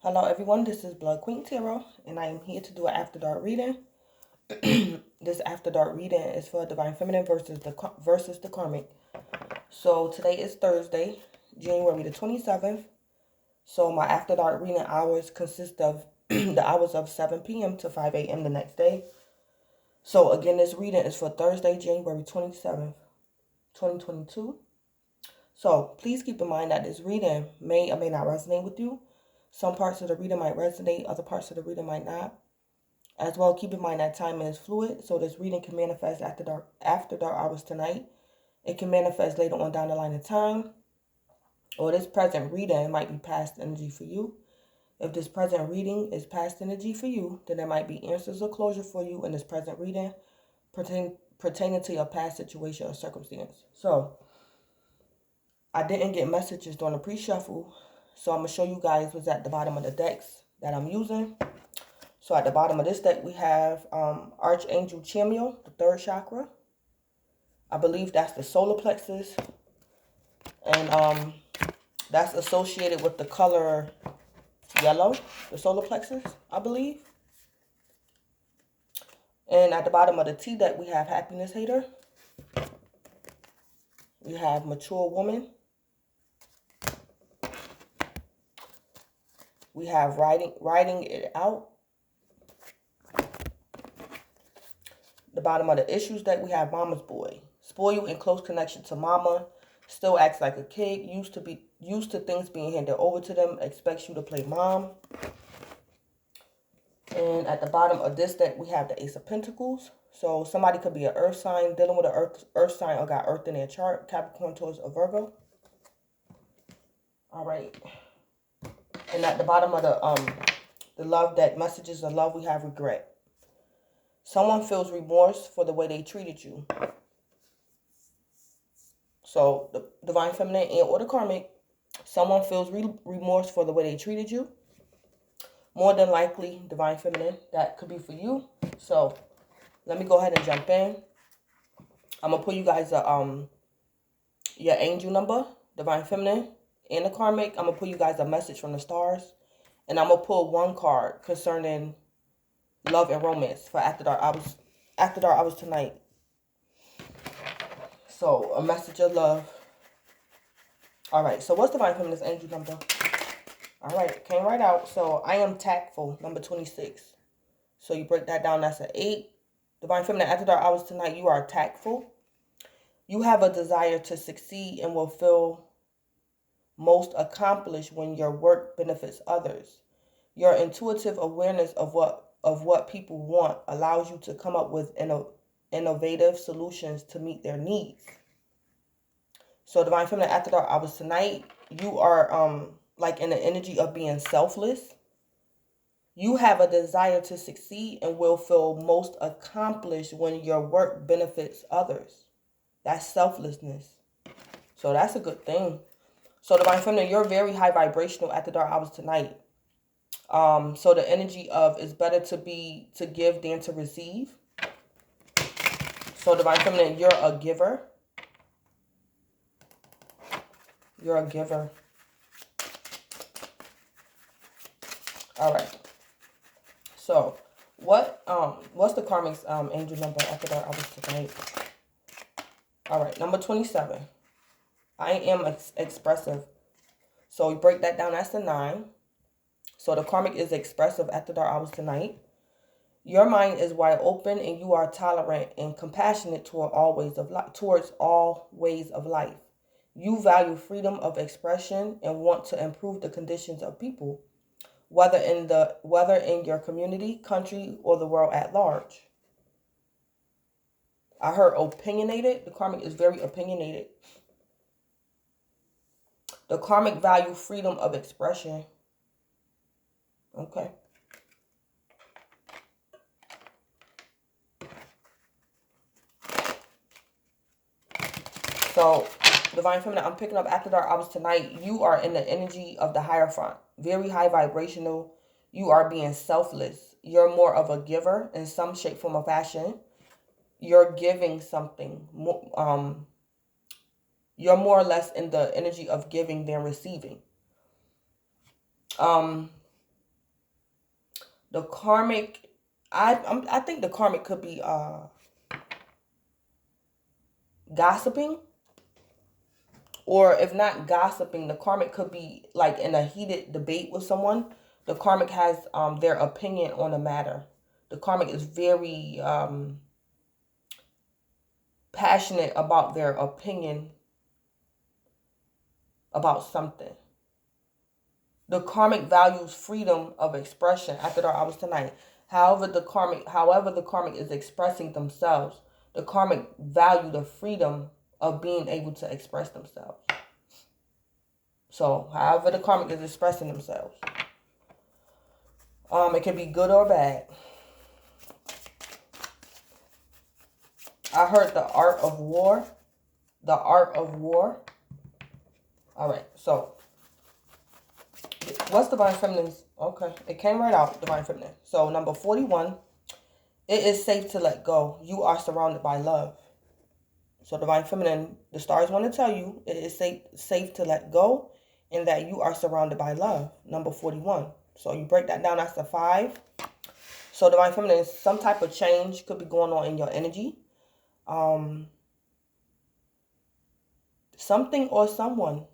Hello everyone, this is Blood Queen Tarot, and I am here to do an After Dark reading. This After Dark reading is for Divine Feminine versus the karmic. So today is Thursday, January the 27th. So my After Dark reading hours consist of the hours of 7 p.m. to 5 a.m. the next day. So again, this reading is for Thursday, January 27th, 2022. So please keep in mind that this reading may or may not resonate with you. Some parts of the reading might resonate, other parts of the reading might not. As well, keep in mind that time is fluid, so this reading can manifest after dark hours tonight. It can manifest later on down the line in time, or this present reading might be past energy for you. If this present reading is past energy for you, then there might be answers or closure for you in this present reading pertaining to your past situation or circumstance. So, I didn't get messages during the pre-shuffle, so I'm going to show you guys what's at the bottom of the decks that I'm using. So at the bottom of this deck, we have Archangel Chamuel, the third chakra. I believe that's the solar plexus. And that's associated with the color yellow, the solar plexus, I believe. And at the bottom of the T deck, we have Happiness Hater. We have Mature Woman. We have Writing It Out. The bottom of the Issues deck, we have Mama's Boy. Spoiled in close connection to mama. Still acts like a kid. Used to things being handed over to them. Expects you to play mom. And at the bottom of this deck, we have the Ace of Pentacles. So somebody could be an earth sign, dealing with an earth sign, or got earth in their chart. Capricorn, Taurus, or Virgo. All right. And at the bottom of the love deck, messages of love, we have regret. Someone feels remorse for the way they treated you. So the Divine Feminine and or the karmic, someone feels remorse for the way they treated you. More than likely, Divine Feminine, that could be for you. So let me go ahead and jump in. I'm gonna pull you guys your angel number, Divine Feminine, and the karmic. I'm gonna pull you guys a message from the stars, and I'm gonna pull one card concerning love and romance for After Dark hours tonight. So a message of love. All right. So what's Divine Feminine's angel number? All right, it came right out. So I am tactful, number 26. So you break that down, that's an 8. Divine Feminine, After Dark hours tonight, you are tactful. You have a desire to succeed and will feel most accomplished when your work benefits others. Your intuitive awareness of what people want allows you to come up with innovative solutions to meet their needs. So Divine Feminine, After Dark hours tonight, you are like in the energy of being selfless. You have a desire to succeed and will feel most accomplished when your work benefits others. That's selflessness. So that's a good thing. So Divine Feminine, you're very high vibrational After Dark hours tonight. So the energy of it's better to give than to receive. So Divine Feminine, you're a giver. You're a giver. All right. So what's the karmic's angel number After Dark hours tonight? All right, number 27. I am expressive. So we break that down, that's the 9. So the karmic is expressive After Dark hours tonight. Your mind is wide open and you are tolerant and compassionate towards all ways of life. You value freedom of expression and want to improve the conditions of people, whether in your community, country, or the world at large. I heard opinionated. The karmic is very opinionated. The karmic value freedom of expression. Okay. So, Divine Feminine, I'm picking up After Dark hours tonight. You are in the energy of the Hierophant. Very high vibrational. You are being selfless. You're more of a giver in some shape, form, or fashion. You're giving something. You're more or less in the energy of giving than receiving. The karmic, I think the karmic could be gossiping. Or if not gossiping, the karmic could be like in a heated debate with someone. The karmic has their opinion on a matter. The karmic is very passionate about their opinion about something. The karmic values freedom of expression after dark hours tonight. However, the karmic is expressing themselves. The karmic value the freedom of being able to express themselves. So, however the karmic is expressing themselves. It can be good or bad. I heard the art of war. The art of war. All right, so what's Divine Feminine's? Okay, it came right out, Divine Feminine. So number 41, it is safe to let go. You are surrounded by love. So Divine Feminine, the stars want to tell you it is safe to let go and that you are surrounded by love. Number 41. So you break that down, that's a 5. So Divine Feminine, some type of change could be going on in your energy. Something or someone.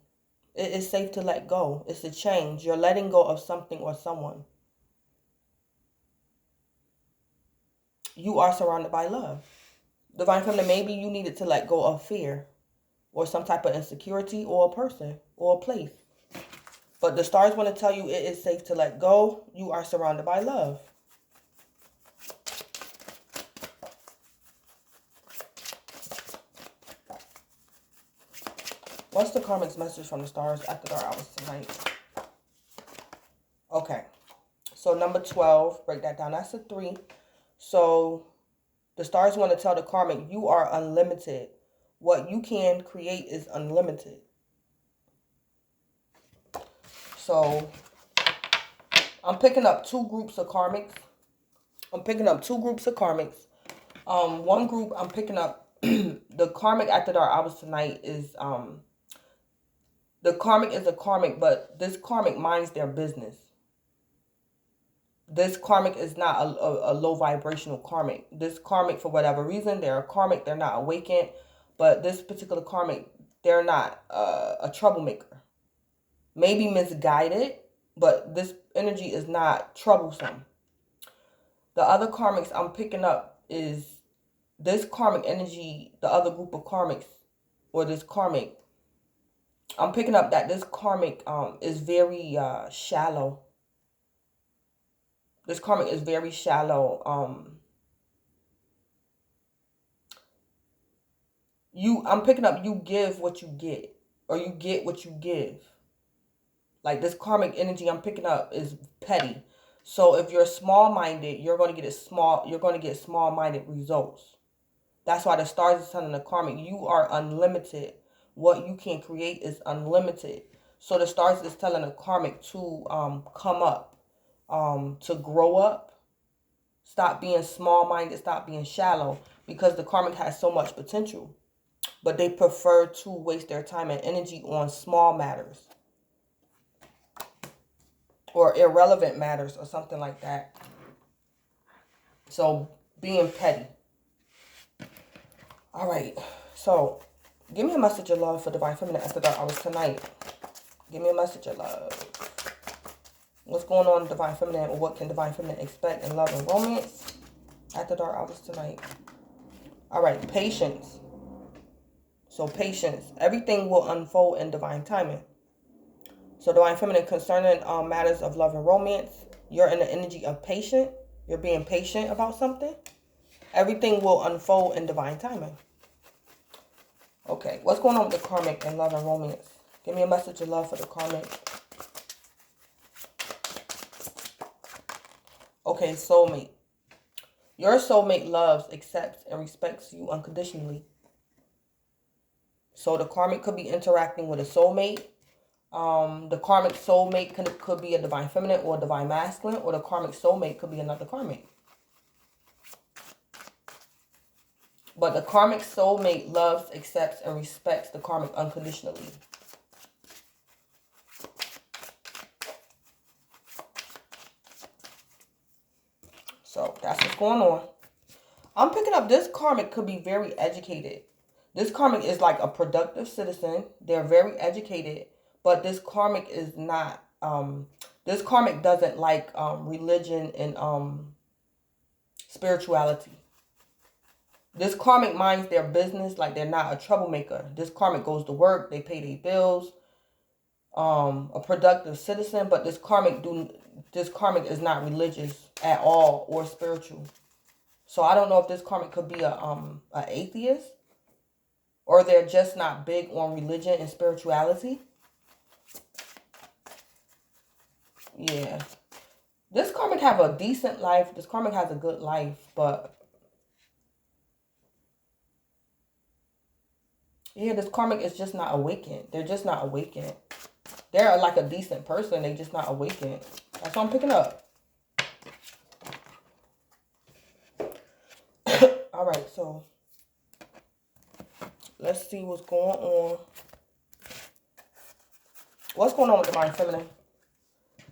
It is safe to let go. It's a change. You're letting go of something or someone. You are surrounded by love. Divine Feminine, maybe you needed to let go of fear or some type of insecurity or a person or a place. But the stars want to tell you it is safe to let go. You are surrounded by love. What's the karmic's message from the stars after dark hours tonight? Okay. So number 12, break that down. That's a 3. So the stars want to tell the karmic, you are unlimited. What you can create is unlimited. So I'm picking up 2 groups of karmics. One group I'm picking up, the karmic after dark hours tonight is, the karmic is a karmic, but this karmic minds their business. This karmic is not a low vibrational karmic. This karmic, for whatever reason, they're a karmic, they're not awakened. But this particular karmic, they're not a troublemaker. Maybe misguided, but this energy is not troublesome. The other karmics I'm picking up is this karmic energy, the other group of karmics, or this karmic. I'm picking up that this karmic is very shallow. This karmic is very shallow. I'm picking up you give what you get, or you get what you give. Like this karmic energy I'm picking up is petty. So if you're small-minded, you're going to get small-minded results. That's why the stars are telling the karmic, you are unlimited. What you can create is unlimited. So the stars is telling the karmic to come up, to grow up. Stop being small-minded, stop being shallow, because the karmic has so much potential. But they prefer to waste their time and energy on small matters or irrelevant matters or something like that. So being petty. All right. So give me a message of love for Divine Feminine after dark hours tonight. Give me a message of love. What's going on in Divine Feminine, or what can Divine Feminine expect in love and romance after dark hours tonight? All right. Patience. So patience. Everything will unfold in divine timing. So Divine Feminine, concerning matters of love and romance, you're in the energy of patient. You're being patient about something. Everything will unfold in divine timing. Okay, what's going on with the karmic and love and romance? Give me a message of love for the karmic. Okay, soulmate. Your soulmate loves, accepts, and respects you unconditionally. So the karmic could be interacting with a soulmate. The karmic soulmate could be a Divine Feminine or a Divine Masculine, or the karmic soulmate could be another karmic. But the karmic soulmate loves, accepts, and respects the karmic unconditionally. So that's what's going on. I'm picking up this karmic could be very educated. This karmic is like a productive citizen. They're very educated, but this karmic is not, this karmic doesn't like religion and spirituality. This karmic minds their business, like they're not a troublemaker. This karmic goes to work, they pay their bills, a productive citizen, but this karmic is not religious at all or spiritual. So I don't know if this karmic could be a atheist, or they're just not big on religion and spirituality. Yeah. This karmic have a decent life. This karmic has a good life, but yeah, this karmic is just not awakened. They're just not awakened. They're like a decent person. They just not awakened. That's what I'm picking up. All right, so let's see what's going on. What's going on with Divine Feminine?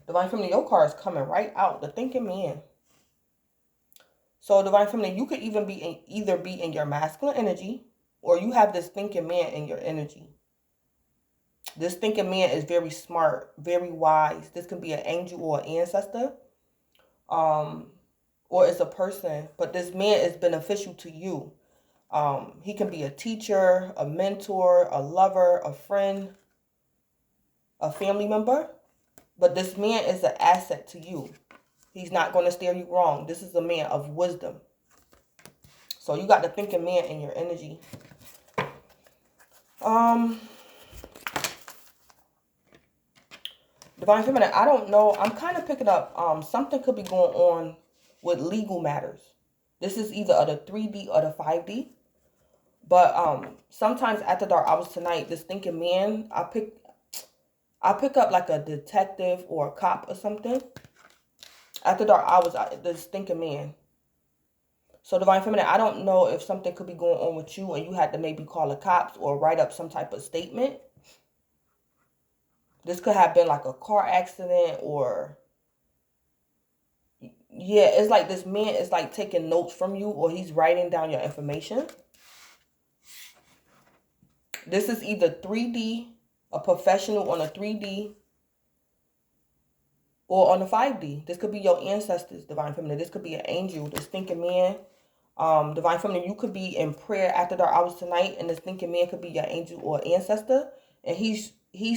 Divine Feminine, your card is coming right out. The thinking man. So Divine Feminine, you could even be either be in your masculine energy, or you have this thinking man in your energy. This thinking man is very smart, very wise. This can be an angel or an ancestor. Or it's a person, but this man is beneficial to you. He can be a teacher, a mentor, a lover, a friend, a family member. But this man is an asset to you. He's not going to steer you wrong. This is a man of wisdom. So you got the thinking man in your energy. Divine Feminine, I don't know. I'm kind of picking up something could be going on with legal matters. This is either the 3D or the 5D. But sometimes after dark hours tonight, this thinking man, I pick up like a detective or a cop or something. After dark hours, this thinking man. So Divine Feminine, I don't know if something could be going on with you and you had to maybe call the cops or write up some type of statement. This could have been like a car accident or... yeah, it's like this man is like taking notes from you, or he's writing down your information. This is either 3D, a professional on a 3D, or on a 5D. This could be your ancestors, Divine Feminine. This could be an angel, this thinking man. Divine Feminine, you could be in prayer after dark hours tonight, and this thinking man could be your angel or ancestor, and he's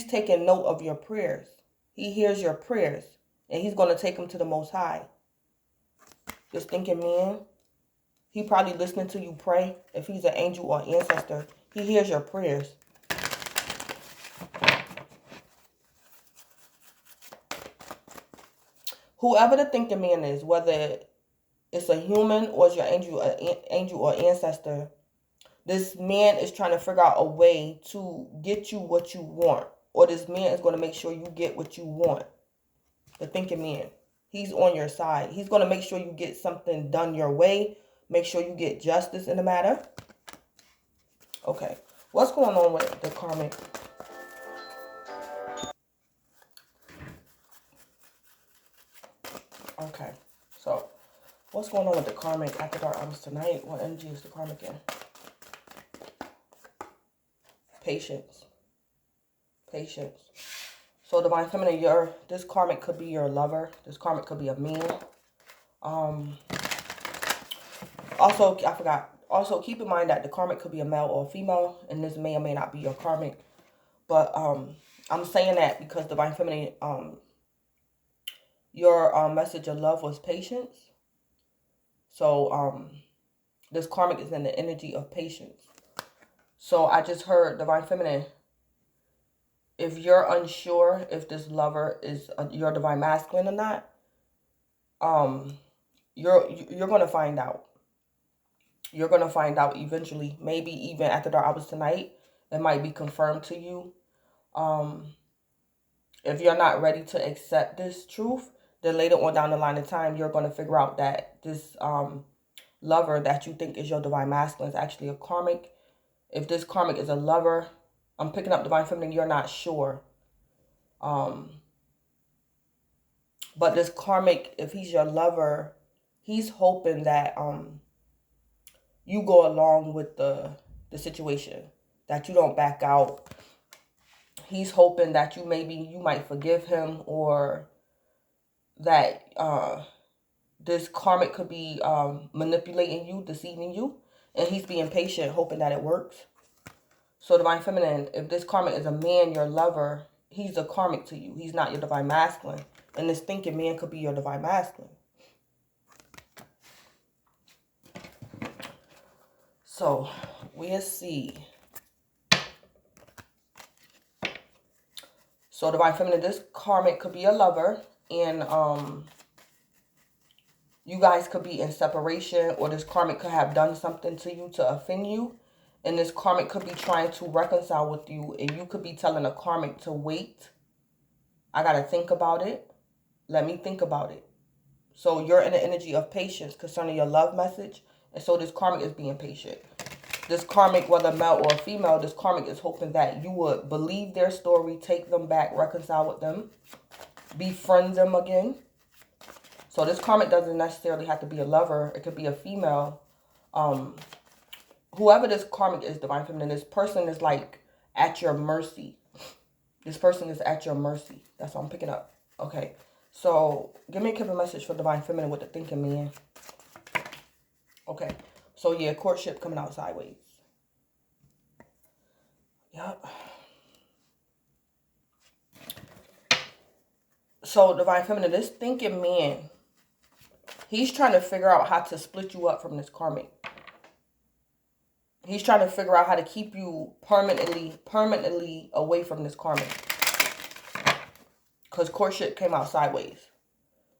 taking note of your prayers. He hears your prayers, and he's going to take them to the Most High. This thinking man, he probably listening to you pray. If he's an angel or ancestor, he hears your prayers. Whoever the thinking man is, whether it's a human or it's your angel or ancestor, this man is trying to figure out a way to get you what you want. Or this man is going to make sure you get what you want. The thinking man. He's on your side. He's going to make sure you get something done your way. Make sure you get justice in the matter. Okay. What's going on with the karmic? Okay. So, what's going on with the karmic after dark hours tonight? What energy is the karmic in? Patience. Patience. So Divine Feminine, this karmic could be your lover. This karmic could be a man. Also, I forgot. Also, keep in mind that the karmic could be a male or a female, and this may or may not be your karmic. But I'm saying that because Divine Feminine, your message of love was patience. So this karmic is in the energy of patience. So I just heard, Divine Feminine, if you're unsure if this lover is your divine masculine or not, you're gonna find out. You're gonna find out eventually. Maybe even after dark hours tonight, it might be confirmed to you. If you're not ready to accept this truth, then later on down the line of time, you're gonna figure out that this lover that you think is your divine masculine is actually a karmic. If this karmic is a lover, I'm picking up Divine Feminine, you're not sure. But this karmic, if he's your lover, he's hoping that you go along with the situation, that you don't back out. He's hoping that you might forgive him, or that this karmic could be manipulating you, deceiving you, and he's being patient, hoping that it works. So Divine Feminine, if this karmic is a man, your lover, he's a karmic to you. He's not your Divine Masculine. And this thinking man could be your Divine Masculine. So, we'll see. So Divine Feminine, this karmic could be a lover, and you guys could be in separation, or this karmic could have done something to you to offend you, and this karmic could be trying to reconcile with you, and you could be telling a karmic to wait. I gotta think about it. Let me think about it. So you're in the energy of patience concerning your love message, and so this karmic is being patient. This karmic, whether male or female, this karmic is hoping that you would believe their story, take them back, reconcile with them, befriend them again. So this karmic doesn't necessarily have to be a lover. It could be a female. Whoever this karmic is, Divine Feminine, this person is like at your mercy. This person is at your mercy. That's what I'm picking up. Okay. So give me a couple message for Divine Feminine with the thinking man. Okay. So yeah, courtship coming out sideways. Yep. So Divine Feminine, this thinking man, he's trying to figure out how to split you up from this karmic. He's trying to figure out how to keep you permanently away from this karmic. Because courtship came out sideways.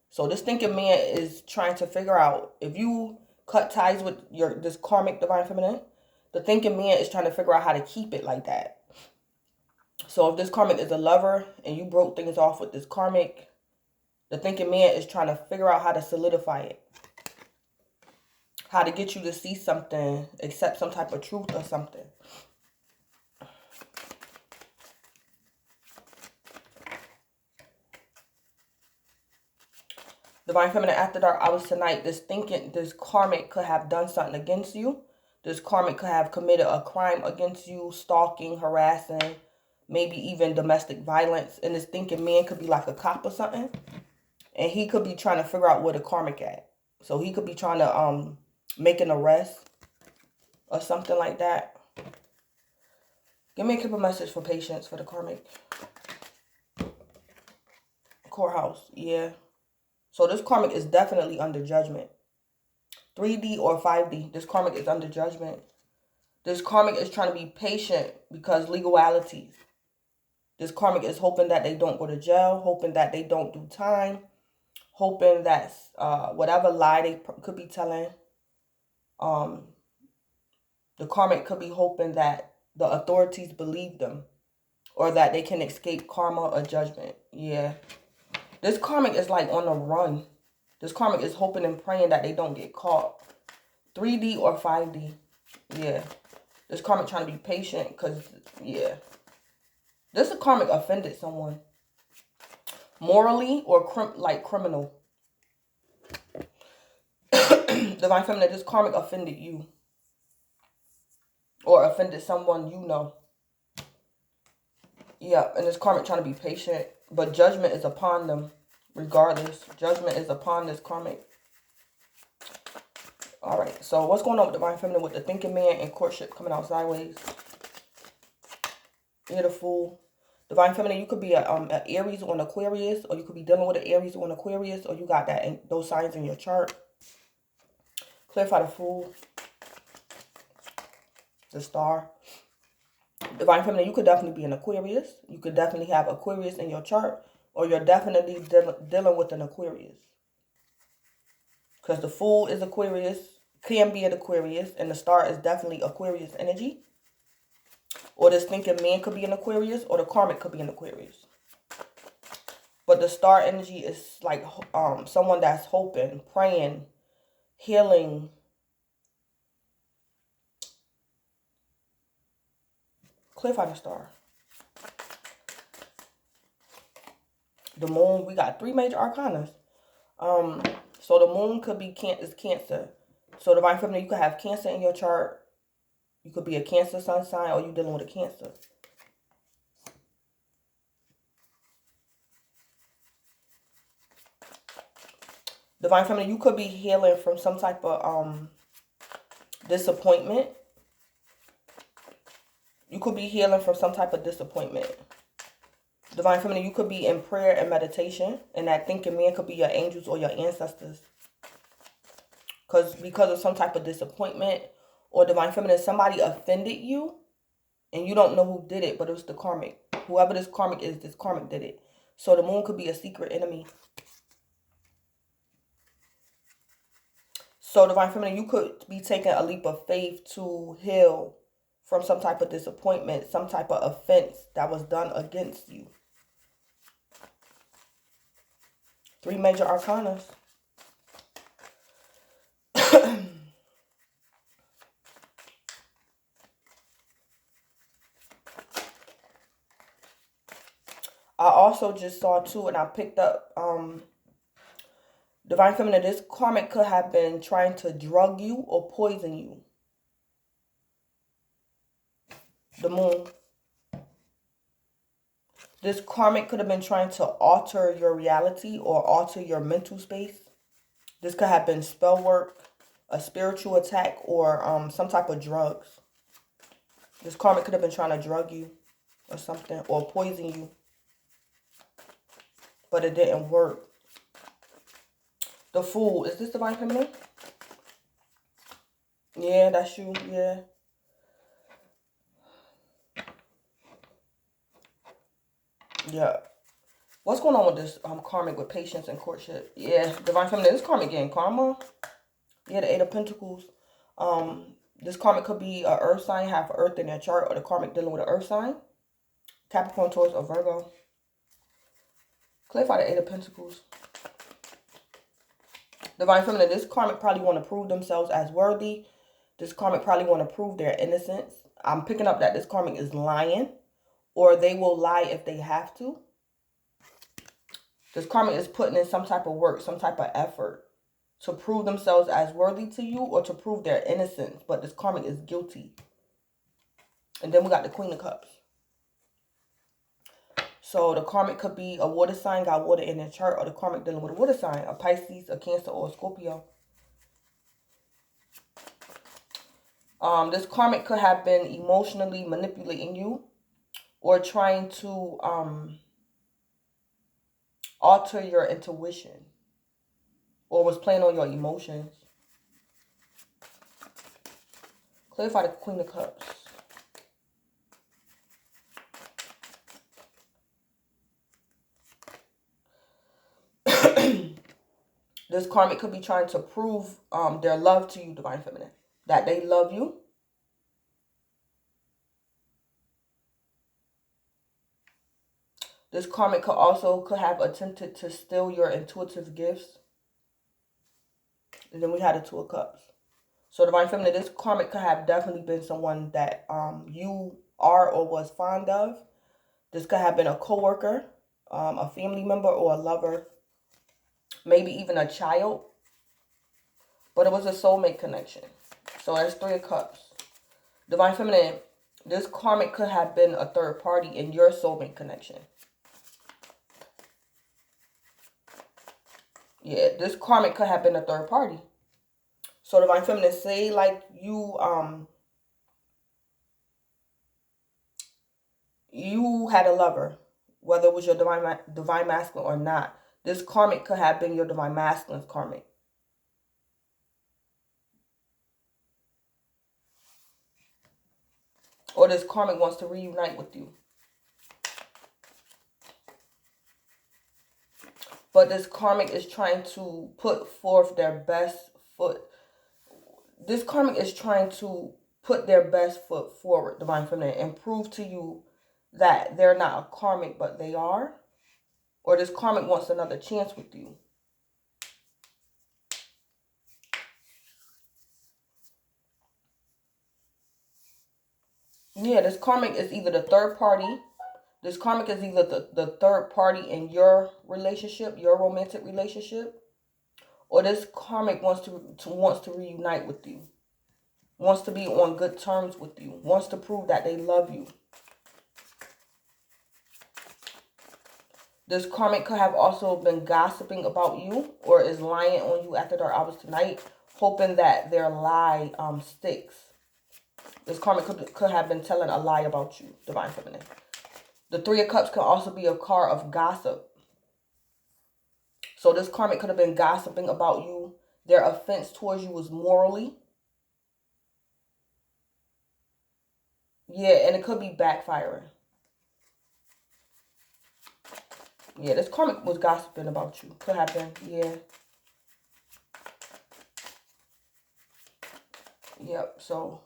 So this thinking man is trying to figure out, if you cut ties with this karmic, Divine Feminine, the thinking man is trying to figure out how to keep it like that. So if this karmic is a lover and you broke things off with this karmic, the thinking man is trying to figure out how to solidify it. How to get you to see something, accept some type of truth or something. Divine Feminine, after dark hours tonight, this karmic could have done something against you. This karmic could have committed a crime against you, stalking, harassing, maybe even domestic violence. And this thinking man could be like a cop or something. And he could be trying to figure out where the karmic at. So he could be trying to make an arrest or something like that. Give me a couple message for patience for the karmic. Courthouse, yeah. So this karmic is definitely under judgment. 3D or 5D, this karmic is under judgment. This karmic is trying to be patient because legalities. This karmic is hoping that they don't go to jail, hoping that they don't do time, hoping that whatever lie they could be telling, the karmic could be hoping that the authorities believe them, or that they can escape karma or judgment. Yeah. This karmic is like on the run. This karmic is hoping and praying that they don't get caught. 3D or 5D. Yeah. This karmic trying to be patient because, yeah. This karmic offended someone. Morally or criminal. Divine Feminine, this karmic offended you. Or offended someone you know. Yeah, and this karmic trying to be patient. But judgment is upon them. Regardless, judgment is upon this karmic. Alright, so what's going on with Divine Feminine with the thinking man and courtship coming out sideways? You're the Fool. Divine Feminine, you could be an Aries or an Aquarius, or you could be dealing with an Aries or an Aquarius, or you got that in those signs in your chart. Clarify the Fool. The Star. Divine Feminine, you could definitely be an Aquarius. You could definitely have Aquarius in your chart, or you're definitely dealing with an Aquarius. Because the Fool is Aquarius, can be an Aquarius, and the Star is definitely Aquarius energy. Or this thinking man could be an Aquarius, or the karmic could be an Aquarius. But the Star energy is like someone that's hoping, praying, healing. Clarify the Star. The Moon, we got 3 major arcanas. So the moon could be is Cancer. So divine feminine, you could have Cancer in your chart. You could be a Cancer sun sign, or you dealing with a Cancer. Divine feminine, you could be healing from some type of disappointment. You could be healing from some type of disappointment. Divine feminine, you could be in prayer and meditation, and that thinking man could be your angels or your ancestors. Because of some type of disappointment, or divine feminine, somebody offended you and you don't know who did it, but it was the karmic. Whoever this karmic is, this karmic did it. So the moon could be a secret enemy. So divine feminine, you could be taking a leap of faith to heal from some type of disappointment, some type of offense that was done against you. 3 major arcanas. I also just saw too, and I picked up divine feminine, this karmic could have been trying to drug you or poison you. The moon. This karmic could have been trying to alter your reality or alter your mental space. This could have been spell work, a spiritual attack, or some type of drugs. This karmic could have been trying to drug you or something, or poison you. But it didn't work. The Fool. Is this divine feminine? Yeah, that's you. Yeah. Yeah. What's going on with this karmic with patience and courtship? Yeah, divine feminine. This karmic getting karma. Yeah, the 8 of Pentacles. This karmic could be an earth sign, have earth in their chart, or the karmic dealing with an earth sign. Capricorn, Taurus, or Virgo. Clarify the 8 of Pentacles. Divine feminine, this karmic probably want to prove themselves as worthy. This karmic probably want to prove their innocence. I'm picking up that this karmic is lying, or they will lie if they have to. This karmic is putting in some type of work, some type of effort to prove themselves as worthy to you, or to prove their innocence. But this karmic is guilty. And then we got the Queen of Cups. So the karmic could be a water sign, got water in their chart, or the karmic dealing with a water sign, a Pisces, a Cancer, or a Scorpio. This karmic could have been emotionally manipulating you, or trying to alter your intuition, or was playing on your emotions. Clarify the Queen of Cups. This karmic could be trying to prove their love to you, divine feminine, that they love you. This karmic could have attempted to steal your intuitive gifts. And then we had the 2 of Cups. So divine feminine, this karmic could have definitely been someone that you are or was fond of. This could have been a coworker, a family member, or a lover. Maybe even a child. But it was a soulmate connection. So that's 3 of Cups. Divine feminine, this karmic could have been a third party in your soulmate connection. Yeah, this karmic could have been a third party. So divine feminine, say like you had a lover, whether it was your divine masculine or not. This karmic could have been your divine masculine's karmic. Or this karmic wants to reunite with you. But this karmic is trying to put forth their best foot. This karmic is trying to put their best foot forward, divine feminine, and prove to you that they're not a karmic, but they are. Or this karmic wants another chance with you. Yeah, this karmic is either the third party. This karmic is either the third party in your relationship, your romantic relationship. or this karmic wants to reunite with you, wants to be on good terms with you, wants to prove that they love you. This karmic could have also been gossiping about you or is lying on you after dark hours tonight, hoping that their lie sticks. This karmic could have been telling a lie about you, Divine Feminine. The Three of Cups can also be a card of gossip. So this karmic could have been gossiping about you. Their offense towards you was morally. Yeah, and it could be backfiring. Yeah, this karmic was gossiping about you. Could have been, yeah. Yep, so.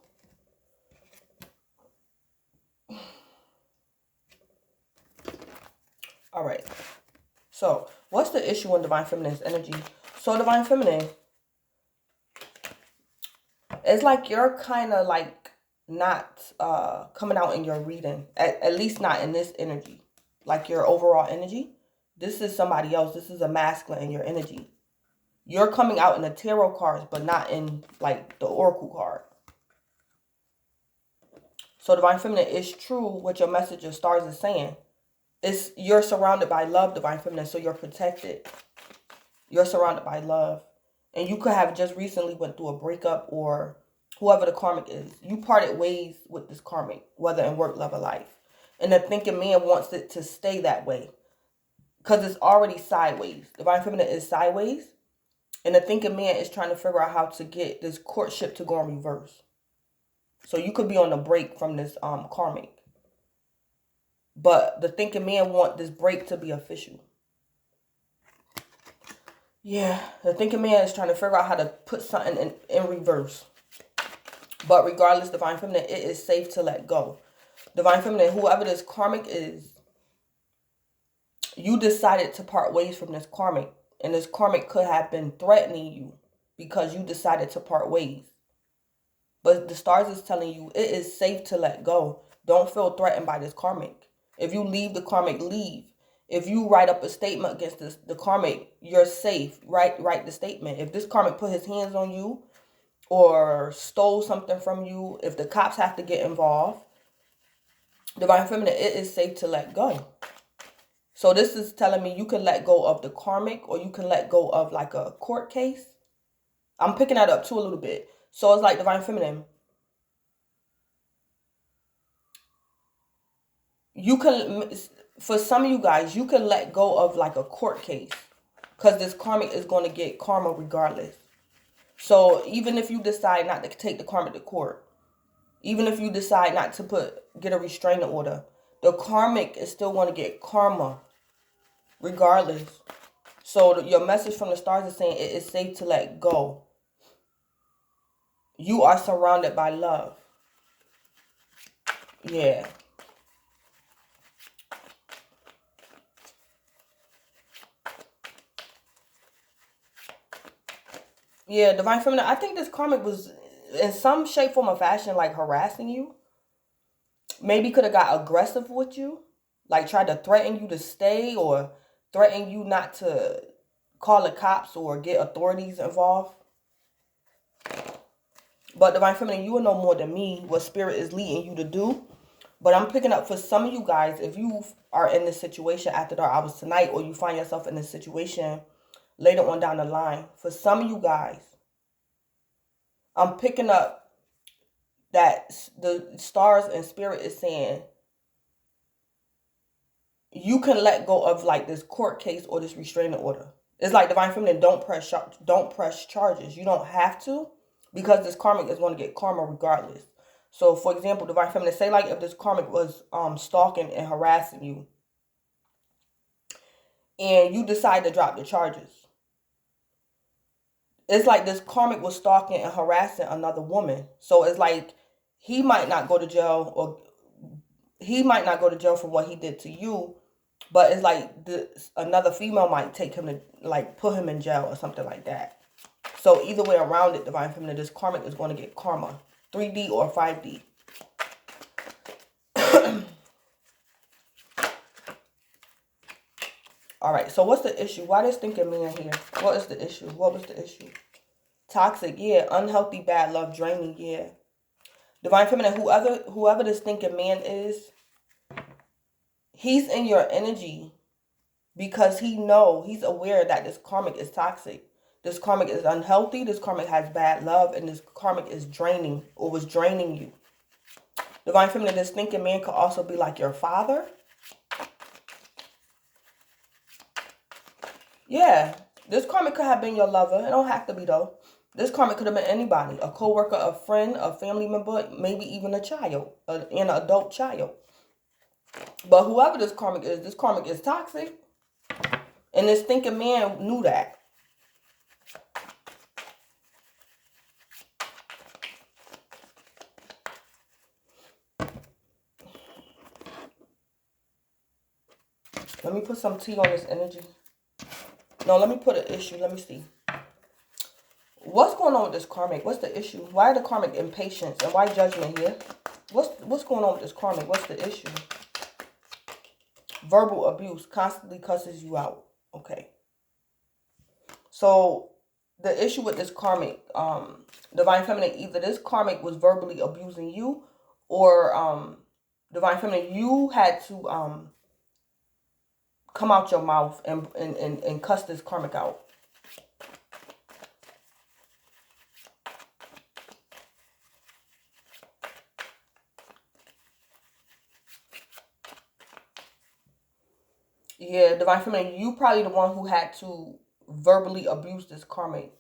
All right. So, what's the issue in Divine Feminine's energy? So, Divine Feminine, it's like you're kind of like not coming out in your reading. At least not in this energy. Like your overall energy. This is somebody else. This is a masculine in your energy. You're coming out in the tarot cards, but not in like the oracle card. So Divine Feminine, it's true what your message of stars is saying. You're surrounded by love, Divine Feminine, so you're protected. You're surrounded by love. And you could have just recently went through a breakup, or whoever the karmic is. You parted ways with this karmic, whether in work, love, or life. And the thinking man wants it to stay that way, because it's already sideways. Divine Feminine is sideways. And the thinking man is trying to figure out how to get this courtship to go in reverse. So you could be on a break from this karmic. But the thinking man want this break to be official. Yeah, the thinking man is trying to figure out how to put something in reverse. But regardless, Divine Feminine, it is safe to let go. Divine Feminine, whoever this karmic is, you decided to part ways from this karmic. And this karmic could have been threatening you because you decided to part ways. But the stars is telling you it is safe to let go. Don't feel threatened by this karmic. If you leave the karmic, leave. If you write up a statement against the karmic, you're safe. Write the statement. If this karmic put his hands on you or stole something from you, if the cops have to get involved, Divine Feminine, it is safe to let go. So this is telling me you can let go of the karmic, or you can let go of like a court case. I'm picking that up too a little bit. So it's like Divine Feminine. You can, for some of you guys, you can let go of like a court case, because this karmic is going to get karma regardless. So even if you decide not to take the karmic to court, even if you decide not to get a restraining order, the karmic is still going to get karma regardless. So your message from the stars is saying it is safe to let go. You are surrounded by love. Yeah. Yeah, Divine Feminine, I think this karmic was in some shape, form, or fashion like harassing you. Maybe could have got aggressive with you. Like tried to threaten you to stay, or threaten you not to call the cops or get authorities involved. But Divine Feminine, you will know more than me what spirit is leading you to do. But I'm picking up for some of you guys, if you are in this situation after dark hours tonight, or you find yourself in this situation later on down the line, for some of you guys, I'm picking up that the stars and spirit is saying you can let go of like this court case or this restraining order. It's like Divine Feminine, don't press charges. You don't have to, because this karmic is going to get karma regardless. So for example, Divine Feminine, say like if this karmic was stalking and harassing you, and you decide to drop the charges. It's like this karmic was stalking and harassing another woman. So it's like he might not go to jail, or he might not go to jail for what he did to you, but it's like another female might take him to like put him in jail or something like that. So either way around it, Divine Feminine, this karmic is going to get karma, 3D or 5D. All right, so what's the issue? Why this thinking man here? What is the issue? What was the issue? Toxic, yeah. Unhealthy, bad love, draining, yeah. Divine Feminine, whoever this thinking man is, he's in your energy because he's aware that this karmic is toxic. This karmic is unhealthy. This karmic has bad love, and this karmic is draining or was draining you. Divine Feminine, this thinking man could also be like your father. Yeah, this karmic could have been your lover. It don't have to be, though. This karmic could have been anybody. A co-worker, a friend, a family member, maybe even a child, an adult child. But whoever this karmic is toxic. And this thinking man knew that. Let me put some tea on this energy. No, let me put an issue. Let me see. What's going on with this karmic? What's the issue? Why the karmic impatience? And why judgment here? What's going on with this karmic? What's the issue? Verbal abuse. Constantly cusses you out. Okay. So, the issue with this karmic, Divine Feminine, either this karmic was verbally abusing you, or Divine Feminine, you had to come out your mouth and cuss this karmic out. Yeah, Divine Feminine, you probably the one who had to verbally abuse this karmic.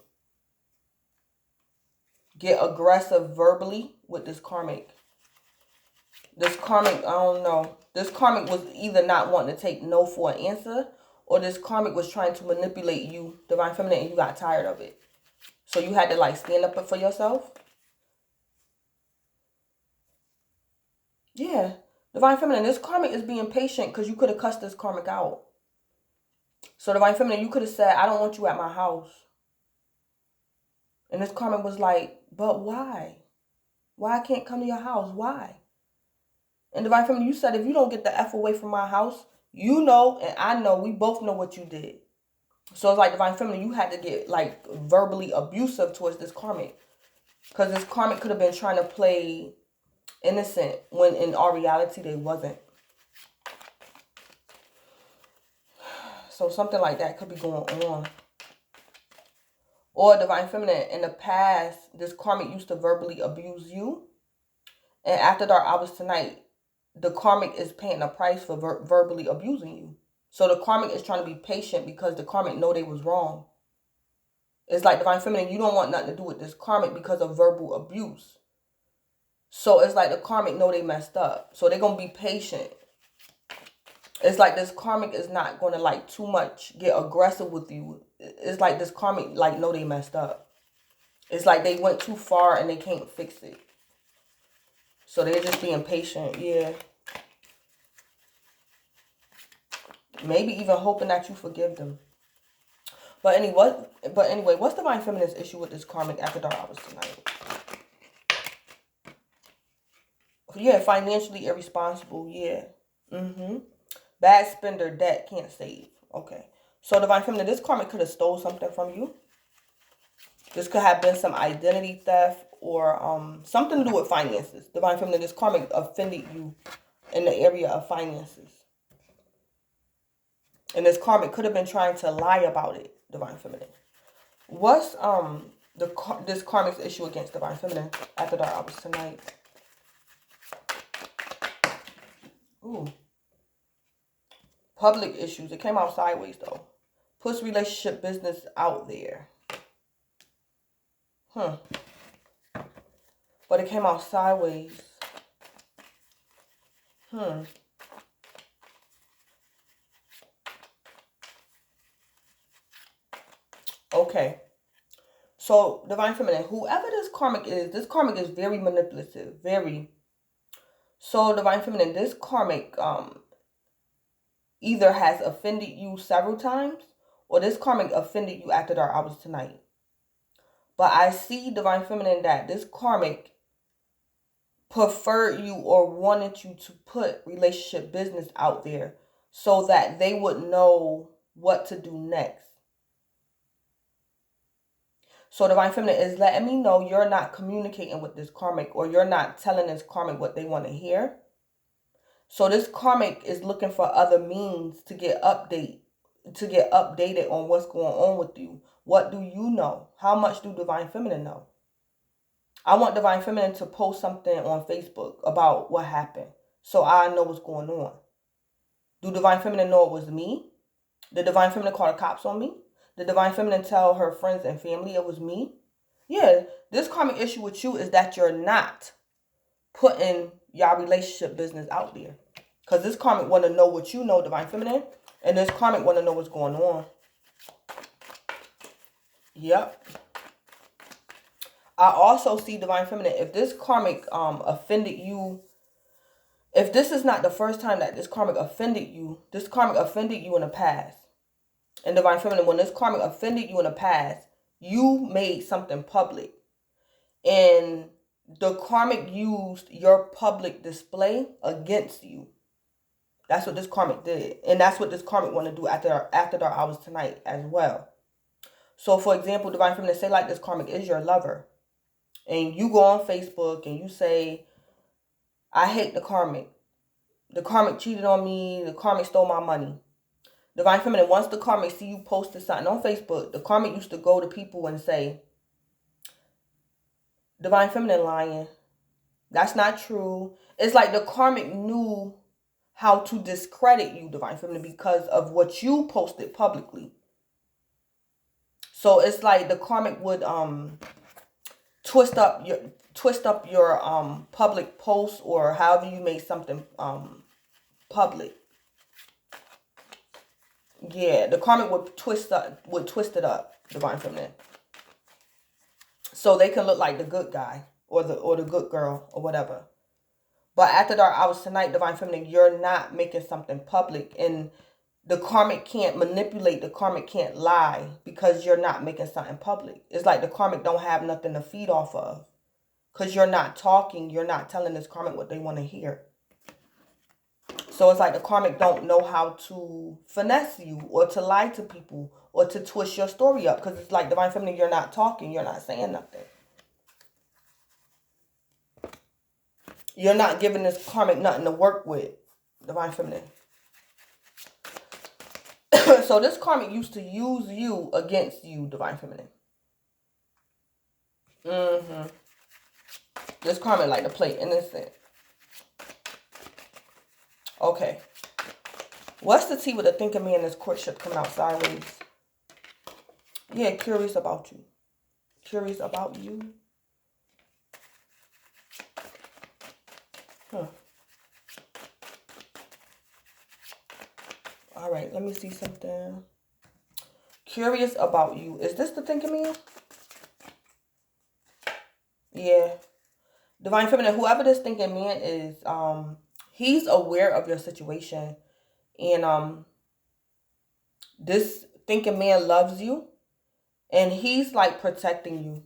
Get aggressive verbally with this karmic. This karmic, I don't know. This karmic was either not wanting to take no for an answer, or this karmic was trying to manipulate you, Divine Feminine, and you got tired of it. So you had to like stand up for yourself. Yeah. Divine Feminine, this karmic is being patient because you could have cussed this karmic out. So Divine Feminine, you could have said, I don't want you at my house. And this karmic was like, but why? Why I can't come to your house? Why? And Divine Feminine, you said, if you don't get the F away from my house, you know and I know, we both know what you did. So it's like, Divine Feminine, you had to get like verbally abusive towards this karmic. Because this karmic could have been trying to play innocent when in all reality they wasn't. So something like that could be going on. Or Divine Feminine, in the past, this karmic used to verbally abuse you. And after dark hours tonight, the karmic is paying a price for verbally abusing you. So the karmic is trying to be patient because the karmic know they was wrong. It's like, Divine Feminine, you don't want nothing to do with this karmic because of verbal abuse. So it's like the karmic know they messed up. So they're going to be patient. It's like this karmic is not going to like too much get aggressive with you. It's like this karmic like know they messed up. It's like they went too far and they can't fix it. So they're just being patient. Yeah. Maybe even hoping that you forgive them. But anyway, what's Divine Feminine's issue with this karmic after dark hours tonight? Yeah, financially irresponsible. Yeah. Bad spender, debt, can't save. Okay. So Divine Feminine, this karmic could have stole something from you. This could have been some identity theft or something to do with finances. Divine Feminine, this karmic offended you in the area of finances. And this karmic could have been trying to lie about it, Divine Feminine. What's this karmic's issue against Divine Feminine after dark hours tonight? Ooh. Public issues. It came out sideways, though. Puts relationship business out there. But it came out sideways. Okay. So, Divine Feminine, whoever this karmic is very manipulative. Very. So, Divine Feminine, this karmic either has offended you several times, or this karmic offended you after dark hours tonight. But I see, Divine Feminine, that this karmic preferred you or wanted you to put relationship business out there so that they would know what to do next. So Divine Feminine is letting me know you're not communicating with this karmic, or you're not telling this karmic what they want to hear. So this karmic is looking for other means to get updated on what's going on with you. What do you know? How much do Divine Feminine know? I want Divine Feminine to post something on Facebook about what happened, so I know what's going on. Do Divine Feminine know it was me? Did Divine Feminine call the cops on me? Did Divine Feminine tell her friends and family it was me? Yeah, this karmic issue with you is that you're not putting your relationship business out there. Because this karmic want to know what you know, Divine Feminine. And this karmic want to know what's going on. Yep. I also see, Divine Feminine, if this karmic offended you, if this is not the first time that this karmic offended you in the past. And Divine Feminine, when this karmic offended you in the past, you made something public. And the karmic used your public display against you. That's what this karmic did. And that's what this karmic want to do after dark hours tonight as well. So, for example, Divine Feminine, say like this karmic is your lover. And you go on Facebook and you say, I hate the karmic. The karmic cheated on me. The karmic stole my money. Divine Feminine, once the karmic see you posted something on Facebook, the karmic used to go to people and say, Divine Feminine lying. That's not true. It's like the karmic knew how to discredit you, Divine Feminine, because of what you posted publicly. So it's like the karmic would twist up your public post, or however you make something public. Yeah, the karmic would twist it up, Divine Feminine. So they can look like the good guy or the good girl or whatever. But after dark hours tonight, Divine Feminine, you're not making something public, and the karmic can't manipulate, the karmic can't lie because you're not making something public. It's like the karmic don't have nothing to feed off of because you're not talking, you're not telling this karmic what they want to hear. So it's like the karmic don't know how to finesse you or to lie to people or to twist your story up, because it's like, Divine Feminine, you're not talking, you're not saying nothing. You're not giving this karmic nothing to work with, Divine Feminine. So this karmic used to use you against you, Divine Feminine. This karmic like to play innocent. Okay. What's the tea with the thinking man in this courtship coming out sideways? Yeah, curious about you. Curious about you. All right, let me see something. Curious about you. Is this the thinking man? Yeah. Divine Feminine, whoever this thinking man is, he's aware of your situation. And this thinking man loves you. And he's like protecting you.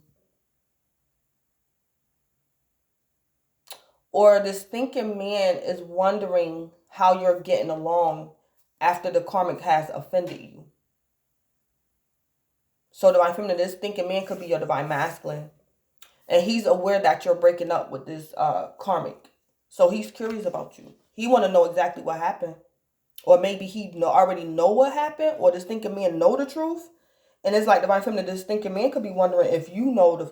Or this thinking man is wondering how you're getting along after the karmic has offended you. So Divine Feminine, this thinking man could be your divine masculine. And he's aware that you're breaking up with this karmic. So he's curious about you. He want to know exactly what happened. Or maybe he already know what happened. Or this thinking man know the truth. And it's like, Divine Feminine, this thinking man could be wondering if you know the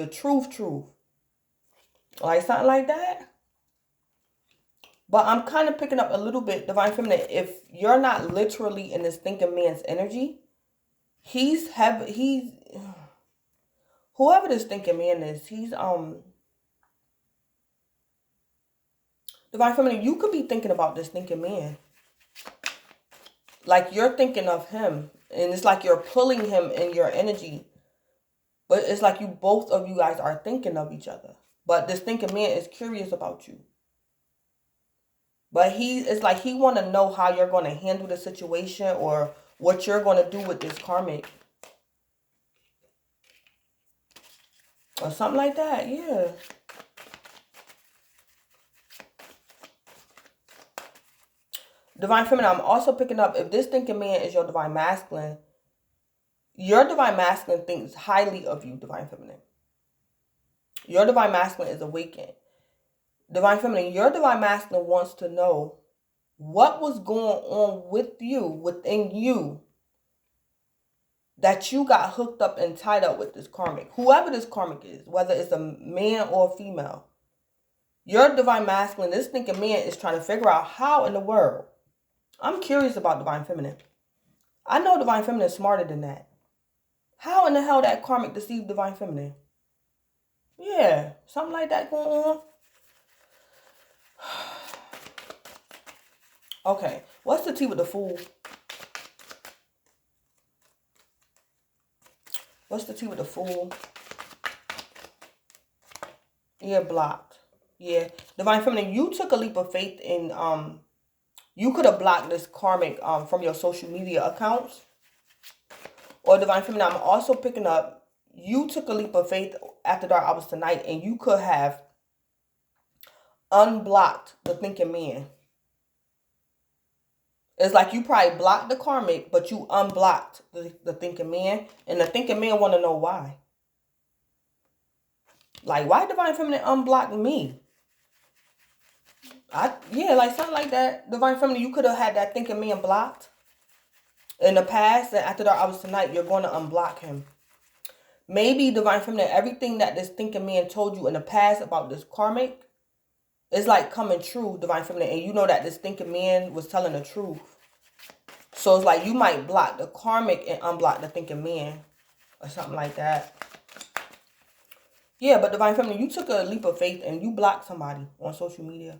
truth. Like something like that. But I'm kind of picking up a little bit, Divine Feminine, if you're not literally in this thinking man's energy, whoever this thinking man is, he's Divine Feminine, you could be thinking about this thinking man. Like you're thinking of him. And it's like you're pulling him in your energy. But it's like both of you guys are thinking of each other. But this thinking man is curious about you. But it's like he want to know how you're going to handle the situation, or what you're going to do with this karmic. Or something like that, yeah. Divine Feminine, I'm also picking up, if this thinking man is your Divine Masculine, your Divine Masculine thinks highly of you, Divine Feminine. Your Divine Masculine is awakened. Divine Feminine, your Divine Masculine wants to know what was going on with you, within you, that you got hooked up and tied up with this karmic. Whoever this karmic is, whether it's a man or a female. Your Divine Masculine, this thinking man, is trying to figure out how in the world. I'm curious about Divine Feminine. I know Divine Feminine is smarter than that. How in the hell that karmic deceived Divine Feminine? Yeah, something like that going on. Okay, what's the tea with the Fool? What's the tea with the Fool? Yeah, blocked. Yeah, Divine Feminine, you took a leap of faith in, you could have blocked this karmic from your social media accounts. Or Divine Feminine, I'm also picking up, you took a leap of faith after dark hours tonight, and you could have unblocked the thinking man. It's like you probably blocked the karmic, but you unblocked the thinking man. And the thinking man want to know why. Like, why Divine Feminine unblocked me? Yeah, like something like that. Divine Feminine, you could have had that thinking man blocked in the past. And after dark hours tonight, you're going to unblock him. Maybe Divine Feminine, everything that this thinking man told you in the past about this karmic is like coming true, Divine Feminine. And you know that this thinking man was telling the truth. So it's like you might block the karmic and unblock the thinking man. Or something like that. Yeah, but Divine Feminine, you took a leap of faith and you blocked somebody on social media.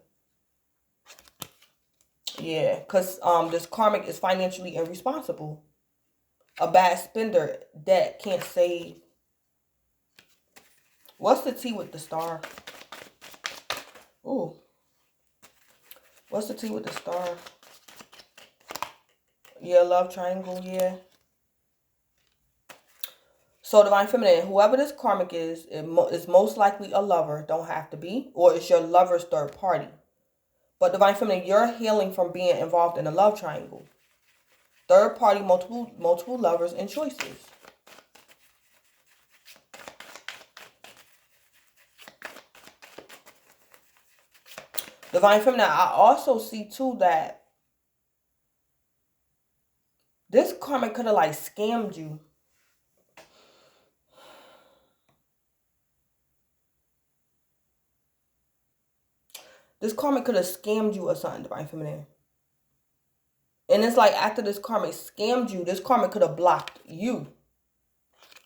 Yeah, because this karmic is financially irresponsible. A bad spender that can't save. What's the tea with the Star? Ooh. What's the tea with the Star? Yeah, love triangle, yeah. So, Divine Feminine, whoever this karmic is most likely a lover. Don't have to be. Or it's your lover's third party. But Divine Feminine, you're healing from being involved in a love triangle. Third party, multiple lovers and choices. Divine Feminine, I also see too that this karmic could have like scammed you. This karmic could have scammed you or something, Divine Feminine. And it's like after this karmic scammed you, this karmic could have blocked you.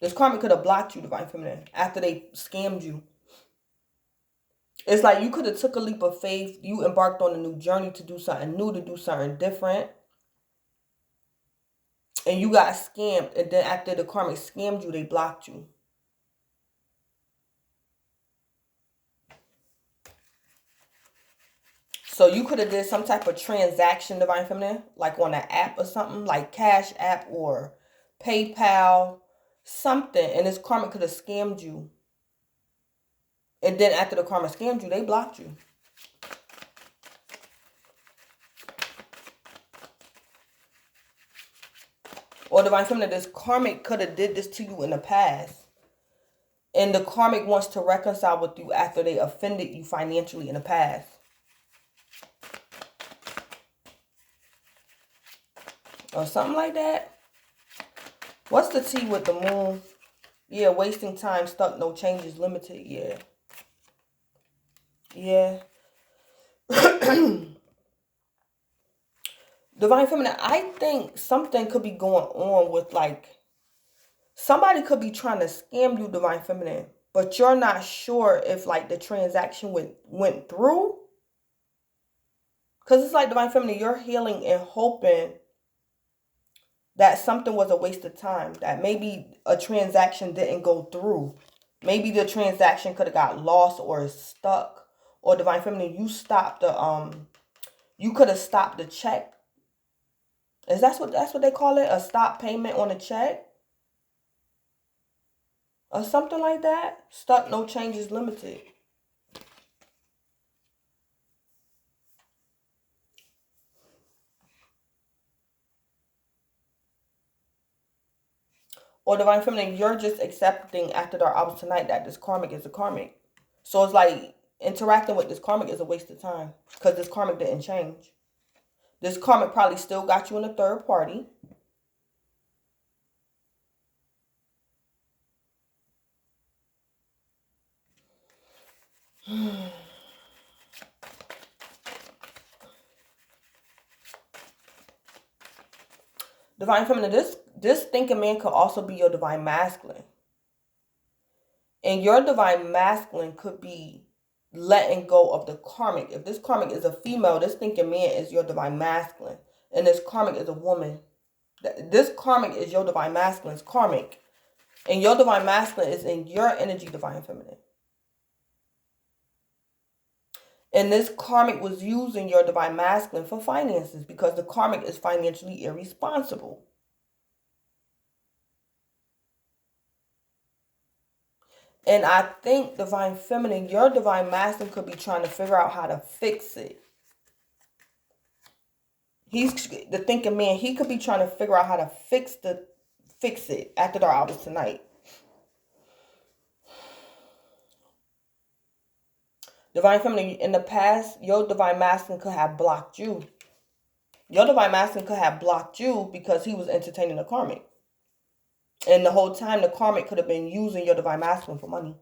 This karmic could have blocked you, Divine Feminine, after they scammed you. It's like you could have took a leap of faith. You embarked on a new journey to do something new, to do something different. And you got scammed. And then after the karmic scammed you, they blocked you. So you could have did some type of transaction, Divine Feminine, like on an app or something, like Cash App or PayPal, something. And this karma could have scammed you. And then after the karma scammed you, they blocked you. Or Divine Feminine, this karmic could have did this to you in the past. And the karmic wants to reconcile with you after they offended you financially in the past. Or something like that. What's the tea with the Moon? Yeah, wasting time, stuck, no changes, limited. Yeah. Yeah. Divine Feminine, I think something could be going on with like, somebody could be trying to scam you, Divine Feminine, but you're not sure if like the transaction went through. Because it's like, Divine Feminine, you're healing and hoping that something was a waste of time, that maybe a transaction didn't go through. Maybe the transaction could have got lost or stuck. Or Divine Feminine, you stopped the you could have stopped the check. That's what they call it? A stop payment on a check? Or something like that? Stuck, no changes, limited. Or Divine Feminine, you're just accepting after dark hours tonight that this karmic is a karmic. So it's like interacting with this karmic is a waste of time because this karmic didn't change. This karmic probably still got you in a third party. Divine Feminine, this thinking man could also be your Divine Masculine. And your Divine Masculine could be letting go of the karmic. If this karmic is a female, this thinking man is your Divine Masculine. And this karmic is a woman. This karmic is your Divine Masculine's karmic. And your Divine Masculine is in your energy, Divine Feminine. And this karmic was using your Divine Masculine for finances because the karmic is financially irresponsible. And I think, Divine Feminine, your Divine Masculine could be trying to figure out how to fix it. He's the thinking man. He could be trying to figure out how to fix it after dark hours tonight. Divine Feminine, in the past, your Divine Masculine could have blocked you. Your Divine Masculine could have blocked you because he was entertaining the karmic. And the whole time, the karmic could have been using your Divine Masculine for money.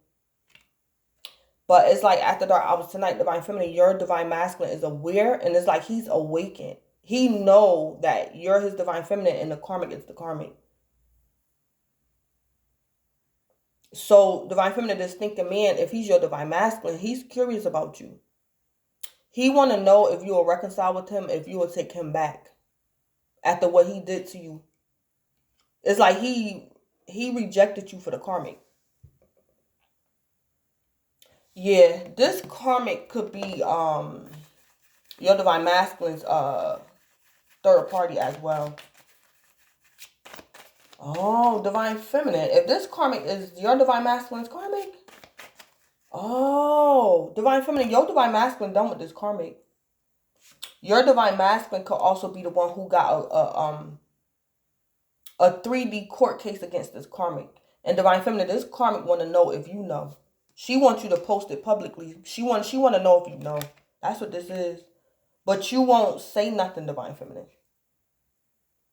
But it's like after dark hours tonight, Divine Feminine, your Divine Masculine is aware, and it's like he's awakened. He know that you're his Divine Feminine and the karmic is the karmic. So, Divine Feminine, this thinking man, if he's your Divine Masculine, he's curious about you. He want to know if you will reconcile with him, if you will take him back after what he did to you. It's like he rejected you for the karmic. Yeah, this karmic could be your Divine Masculine's third party as well. Oh, Divine Feminine. If this karmic is your Divine Masculine's karmic. Oh, Divine Feminine, your Divine Masculine done with this karmic. Your Divine Masculine could also be the one who got a 3D court case against this karmic. And Divine Feminine, this karmic want to know if you know. She wants you to post it publicly. She want to know if you know. That's what this is. But you won't say nothing, Divine Feminine.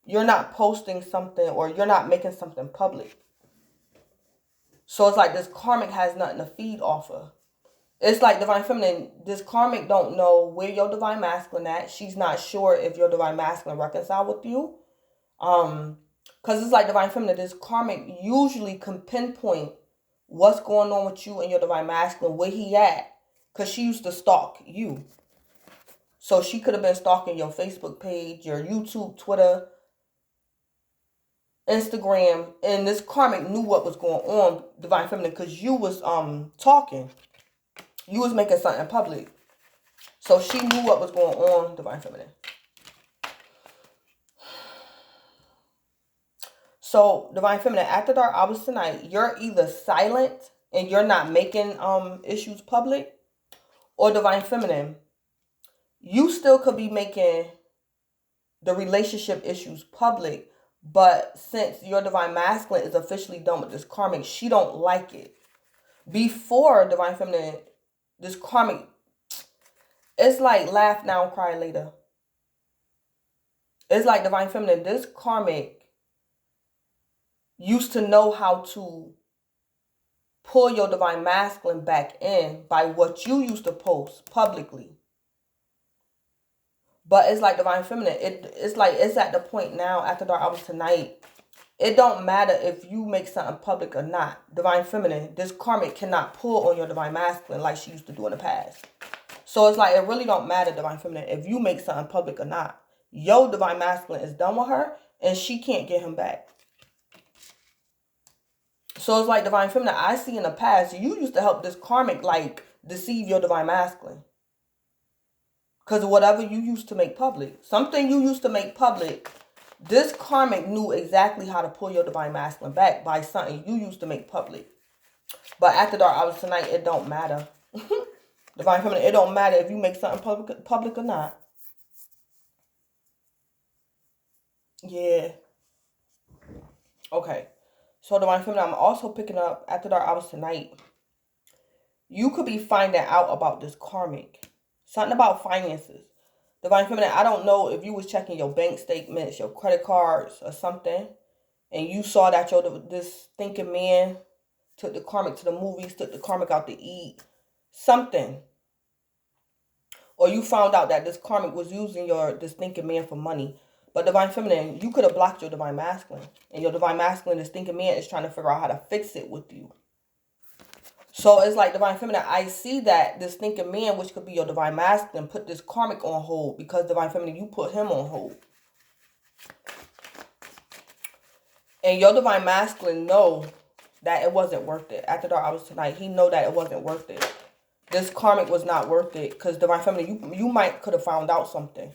You're not posting something or you're not making something public. So it's like this karmic has nothing to feed off of. It's like Divine Feminine, this karmic don't know where your Divine Masculine at. She's not sure if your Divine Masculine reconcile with you. Because it's like Divine Feminine, this karmic usually can pinpoint what's going on with you and your Divine Masculine, where he at. Because she used to stalk you. So she could have been stalking your Facebook page, your YouTube, Twitter, Instagram, and this karmic knew what was going on, Divine Feminine, because you was talking. You was making something public. So she knew what was going on, Divine Feminine. So, Divine Feminine, after dark hours tonight, you're either silent and you're not making issues public, or Divine Feminine, you still could be making the relationship issues public. But since your Divine Masculine is officially done with this karmic, she don't like it. Before, Divine Feminine, this karmic, it's like laugh now, cry later. It's like Divine Feminine, this karmic used to know how to pull your Divine Masculine back in by what you used to post publicly. But it's like Divine Feminine, it's like it's at the point now, after dark hours tonight, it don't matter if you make something public or not. Divine Feminine, this karmic cannot pull on your Divine Masculine like she used to do in the past. So it's like it really don't matter, Divine Feminine, if you make something public or not. Your Divine Masculine is done with her and she can't get him back. So it's like Divine Feminine, I see in the past, you used to help this karmic like deceive your Divine Masculine. Because whatever you used to make public, something you used to make public, this karmic knew exactly how to pull your Divine Masculine back by something you used to make public. But after dark hours tonight, it don't matter. Divine Feminine, it don't matter if you make something public or not. Yeah. Okay. So Divine Feminine, I'm also picking up after dark hours tonight. You could be finding out about this karmic. Something about finances. Divine Feminine, I don't know if you was checking your bank statements, your credit cards or something, and you saw that this thinking man took the karmic to the movies, took the karmic out to eat, something. Or you found out that this karmic was using this thinking man for money. But Divine Feminine, you could have blocked your Divine Masculine. And your Divine Masculine, this thinking man, is trying to figure out how to fix it with you. So it's like Divine Feminine, I see that this thinking man, which could be your Divine Masculine, put this karmic on hold because Divine Feminine, you put him on hold. And your Divine Masculine know that it wasn't worth it. After dark hours tonight, he know that it wasn't worth it. This karmic was not worth it because Divine Feminine, you might could have found out something.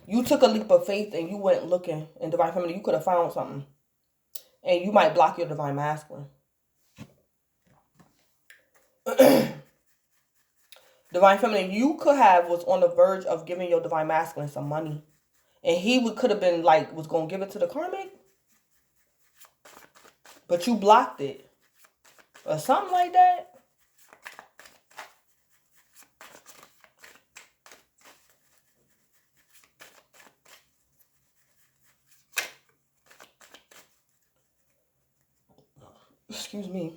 You took a leap of faith and you went looking. And Divine Feminine, you could have found something. And you might block your Divine Masculine. Divine Feminine, you was on the verge of giving your Divine Masculine some money. And he could have been like, was going to give it to the karmic. But you blocked it. Or something like that. Excuse me.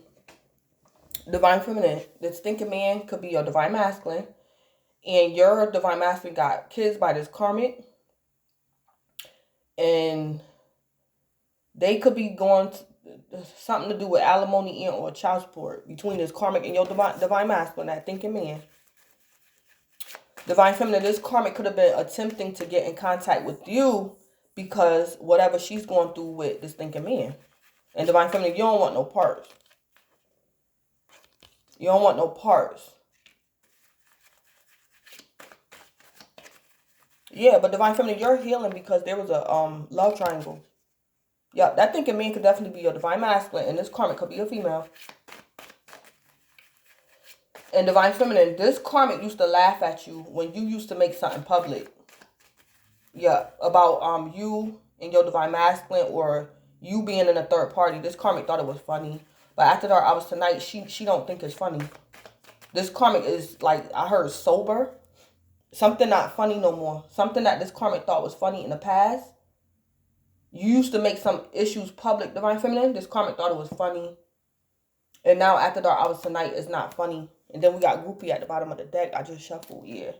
Divine Feminine, this thinking man could be your Divine Masculine. And your Divine Masculine got kids by this karmic. And they could be going to something to do with alimony and or child support between this karmic and your Divine Masculine, that thinking man. Divine Feminine, this karmic could have been attempting to get in contact with you because whatever she's going through with this thinking man. And Divine Feminine, you don't want no parts. You don't want no parts. Yeah, but Divine Feminine, you're healing because there was a love triangle. Yep, that thinking man could definitely be your Divine Masculine, and this karmic could be a female. And Divine Feminine, this karmic used to laugh at you when you used to make something public. Yeah, about you and your Divine Masculine or you being in a third party. This karmic thought it was funny. But after dark hours tonight, she don't think it's funny. This karmic is like, I heard sober. Something not funny no more. Something that this karmic thought was funny in the past. You used to make some issues public, Divine Feminine. This karmic thought it was funny. And now after dark hours tonight, it's not funny. And then we got groupie at the bottom of the deck. I just shuffled, yeah.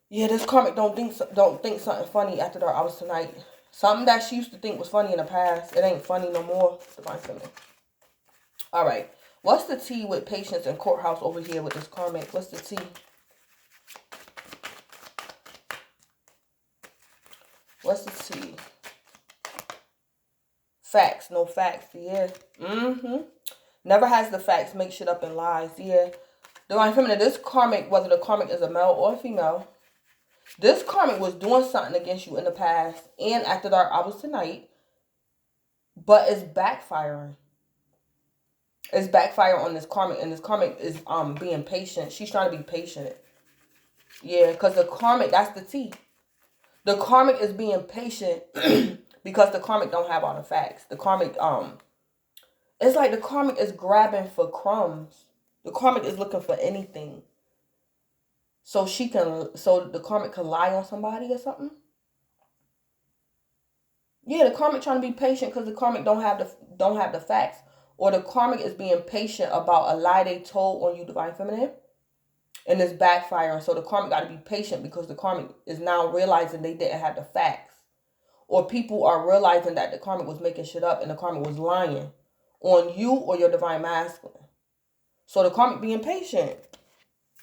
Yeah, this karmic don't think something funny after dark hours tonight. Something that she used to think was funny in the past. It ain't funny no more, Divine Feminine. All right. What's the tea with patience and courthouse over here with this karmic? What's the tea? What's the tea? Facts. No facts. Yeah. Never has the facts. Make shit up and lies. Yeah. Divine Feminine, this karmic, whether the karmic is a male or a female, this karmic was doing something against you in the past and after dark hours tonight, but it's backfiring. It's backfiring on this karmic, and this karmic is being patient. She's trying to be patient. Yeah, because the karmic, that's the tea. The karmic is being patient because the karmic don't have all the facts. The karmic, it's like the karmic is grabbing for crumbs. The karmic is looking for anything. So the karmic can lie on somebody or something. Yeah, the karmic trying to be patient because the karmic don't have the facts. Or the karmic is being patient about a lie they told on you, Divine Feminine. And it's backfiring. So the karmic got to be patient because the karmic is now realizing they didn't have the facts. Or people are realizing that the karmic was making shit up and the karmic was lying on you or your Divine Masculine. So the karmic being patient.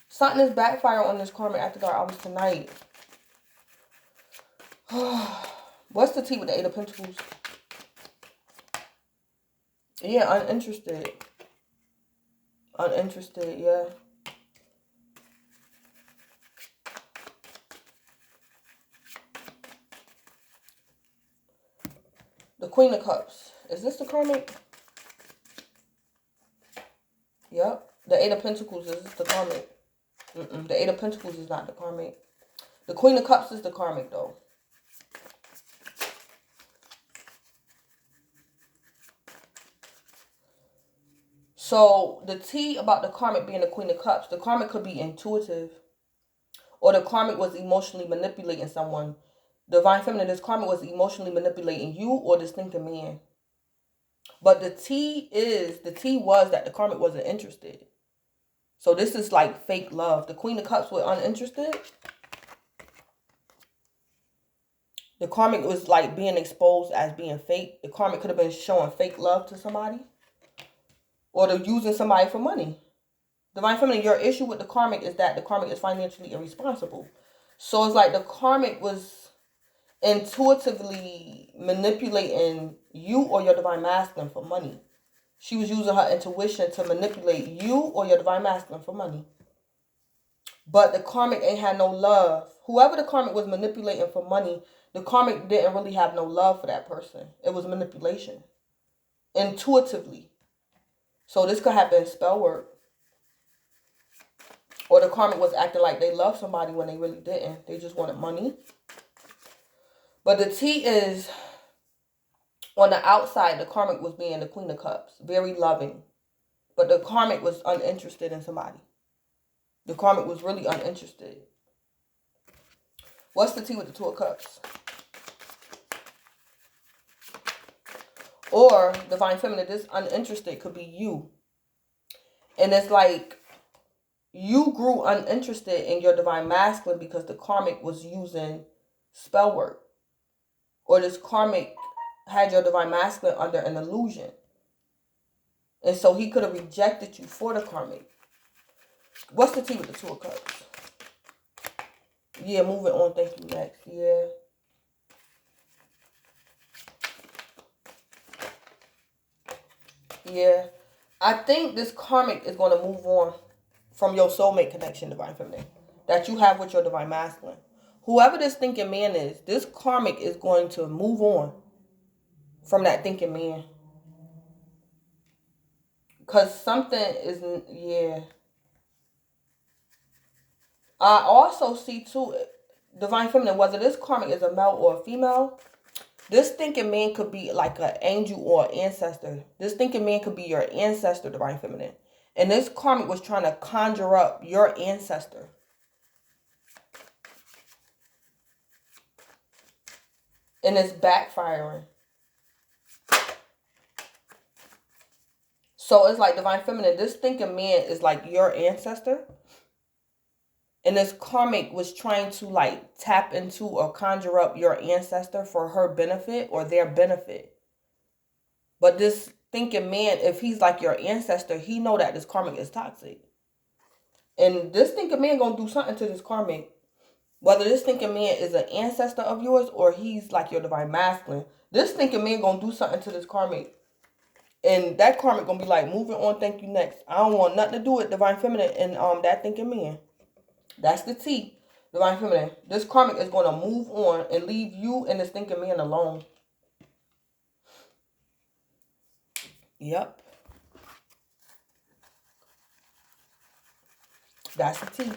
Something is backfiring on this karmic after dark hours tonight. What's the tea with the Eight of Pentacles? Yeah, uninterested. Uninterested, yeah. The Queen of Cups. Is this the karmic? Yep. The Eight of Pentacles, is this the karmic? The Eight of Pentacles is not the karmic. The Queen of Cups is the karmic, though. So the tea about the karmic being the Queen of Cups, the karmic could be intuitive, or the karmic was emotionally manipulating someone. Divine Feminine, this karmic was emotionally manipulating you or this thinking man. But the tea was that the karmic wasn't interested. So this is like fake love. The Queen of Cups was uninterested. The karmic was like being exposed as being fake. The karmic could have been showing fake love to somebody. Or they're using somebody for money. Divine Feminine, your issue with the karmic is that the karmic is financially irresponsible. So it's like the karmic was intuitively manipulating you or your Divine Masculine for money. She was using her intuition to manipulate you or your Divine Masculine for money. But the karmic ain't had no love. Whoever the karmic was manipulating for money, the karmic didn't really have no love for that person. It was manipulation. Intuitively. So this could happen in spell work. Or the karmic was acting like they loved somebody when they really didn't. They just wanted money. But the tea is, on the outside, the karmic was being the Queen of Cups. Very loving. But the karmic was uninterested in somebody. The karmic was really uninterested. What's the tea with the Two of Cups? Or, Divine Feminine, this uninterested could be you. And it's like, you grew uninterested in your Divine Masculine because the karmic was using spell work. Or this karmic had your Divine Masculine under an illusion. And so he could have rejected you for the karmic. What's the tea with the Two of Cups? Yeah, moving on. Thank you. Next. Yeah. Yeah. I think this karmic is going to move on from your soulmate connection, Divine Feminine, that you have with your Divine Masculine. Whoever this thinking man is, this karmic is going to move on from that thinking man. Because something is, yeah. I also see too, Divine Feminine, whether this karmic is a male or a female, this thinking man could be like an angel or an ancestor. This thinking man could be your ancestor, Divine Feminine. And this karmic was trying to conjure up your ancestor. And it's backfiring. So it's like Divine Feminine, this thinking man is like your ancestor. And this karmic was trying to like tap into or conjure up your ancestor for her benefit or their benefit. But this thinking man, if he's like your ancestor, he know that this karmic is toxic. And this thinking man gonna do something to this karmic. Whether this thinking man is an ancestor of yours or he's like your Divine Masculine, this thinking man gonna do something to this karmic. And that karmic gonna be like, moving on, thank you, next. I don't want nothing to do with Divine Feminine and that thinking man. That's the tea, Divine Feminine. This karmic is going to move on and leave you and this thinking man alone. Yep. That's the tea.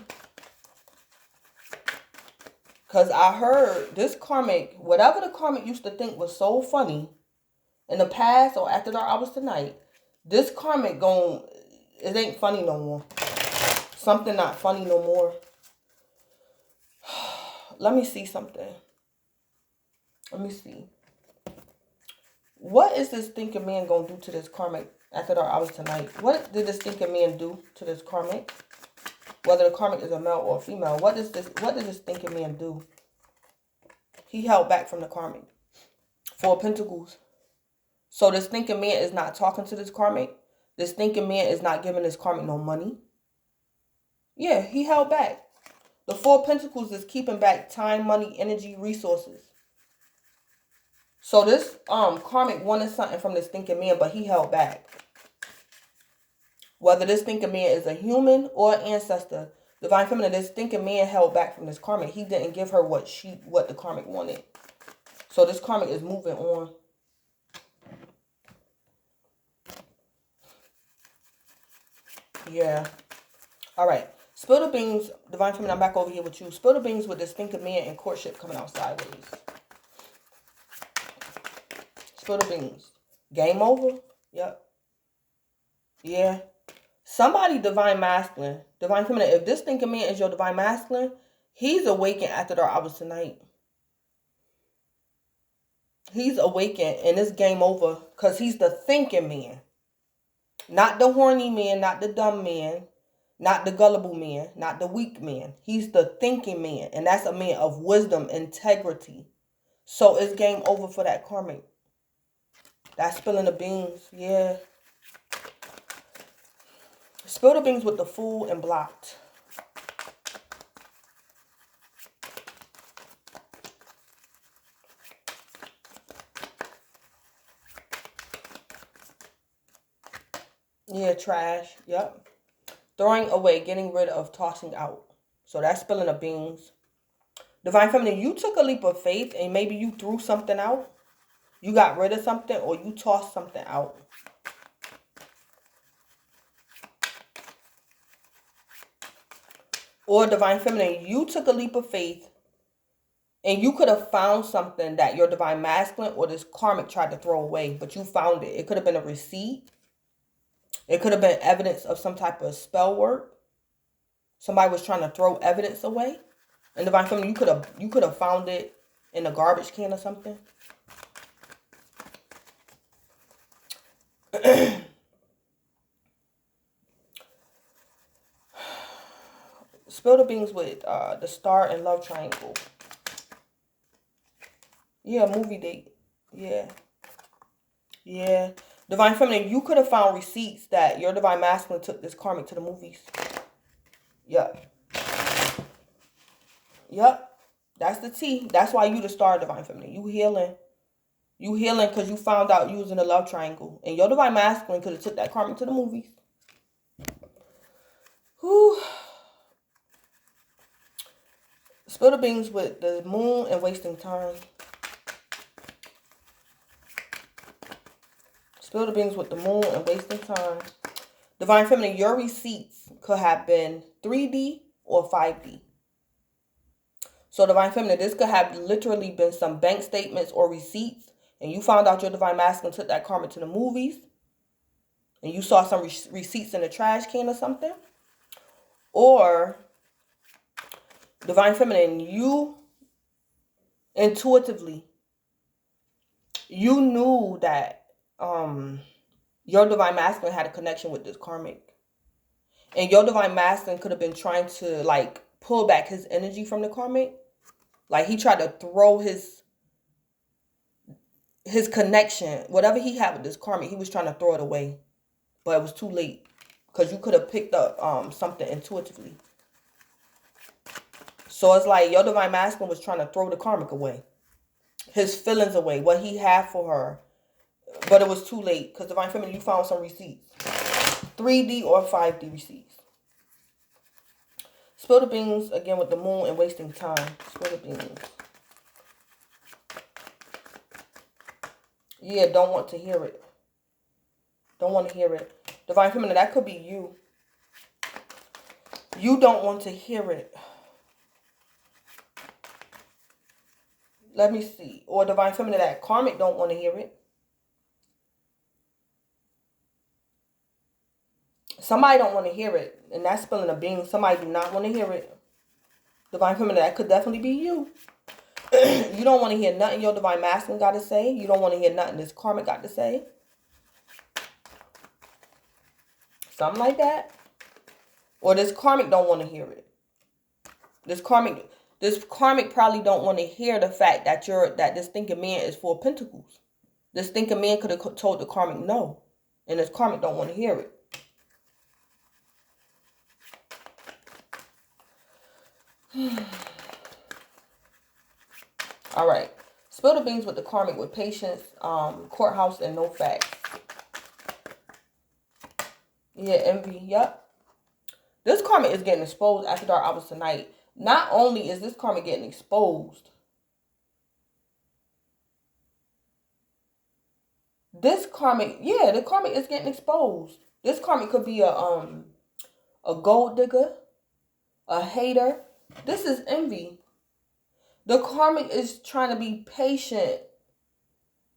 Because I heard this karmic, whatever the karmic used to think was so funny in the past or after dark hours tonight, this karmic it ain't funny no more. Something not funny no more. Let me see something. Let me see. What is this thinking man going to do to this karmic after dark hours tonight? What did this thinking man do to this karmic? Whether the karmic is a male or a female. What did this thinking man do? He held back from the karmic. Four of Pentacles. So this thinking man is not talking to this karmic. This thinking man is not giving this karmic no money. Yeah, he held back. The Four of Pentacles is keeping back time, money, energy, resources. So this karmic wanted something from this thinking man, but he held back. Whether this thinking man is a human or an ancestor, Divine Feminine, this thinking man held back from this karmic. He didn't give her what the karmic wanted. So this karmic is moving on. Yeah. All right. Spill the beans, Divine Feminine, I'm back over here with you. Spill the beans with this thinking man and courtship coming out sideways. Spill the beans. Game over? Yep. Yeah. Somebody divine masculine, divine feminine. If this thinking man is your divine masculine, he's awakened after dark hours tonight. He's awakened and it's game over because he's the thinking man. Not the horny man, not the dumb man, not the gullible man, not the weak man. He's the thinking man. And that's a man of wisdom, integrity. So it's game over for that karmic. That's spilling the beans. Yeah. Spill the beans with the fool and blocked. Yeah, trash. Yep. Throwing away, getting rid of, tossing out. So that's spilling the beans. Divine Feminine, you took a leap of faith and maybe you threw something out. You got rid of something or you tossed something out. Or Divine Feminine, you took a leap of faith and you could have found something that your Divine Masculine or this karmic tried to throw away, but you found it. It could have been a receipt. It could have been evidence of some type of spell work. Somebody was trying to throw evidence away. And Divine Feminine, you could have found it in a garbage can or something. Spill the beans with the star and love triangle. Yeah, movie date. Yeah. Yeah. Divine Feminine, you could have found receipts that your Divine Masculine took this karmic to the movies. Yep. Yep. That's the T. That's why you the star, Divine Feminine. You healing. You healing because you found out you was in the love triangle. And your Divine Masculine could have took that karmic to the movies. Whew. Spill the beans with the moon and wasting time. Spill the beans with the moon and wasting time. Divine Feminine, your receipts could have been 3D or 5D. So Divine Feminine, this could have literally been some bank statements or receipts. And you found out your Divine Masculine took that karma to the movies. And you saw some receipts in the trash can or something. Or Divine Feminine, you intuitively, you knew that your Divine Masculine had a connection with this karmic. And your Divine Masculine could have been trying to like pull back his energy from the karmic. Like he tried to throw his connection, whatever he had with this karmic, he was trying to throw it away. But it was too late. Because you could have picked up something intuitively. So it's like your Divine Masculine was trying to throw the karmic away. His feelings away. What he had for her. But it was too late. Because Divine Feminine, you found some receipts. 3D or 5D receipts. Spill the beans again with the moon and wasting time. Spill the beans. Yeah, don't want to hear it. Don't want to hear it. Divine Feminine, that could be you. You don't want to hear it. Let me see. Or Divine Feminine, that karmic don't want to hear it. Somebody don't want to hear it. And that's spilling a bean. Somebody do not want to hear it. Divine Feminine, that could definitely be you. You don't want to hear nothing your Divine Masculine got to say. You don't want to hear nothing this karmic got to say. Something like that. Or this karmic don't want to hear it. This karmic probably don't want to hear the fact that this thinking man is 4 of Pentacles. This thinking man could have told the karmic no. And this karmic don't want to hear it. All right. Spill the beans with the karmic with patience, courthouse, and no facts. Yeah, envy. Yep. This karmic is getting exposed after dark hours tonight. Not only is this karmic getting exposed, this karmic, yeah, the karmic is getting exposed. This karmic could be a gold digger, a hater. This is envy. The karmic is trying to be patient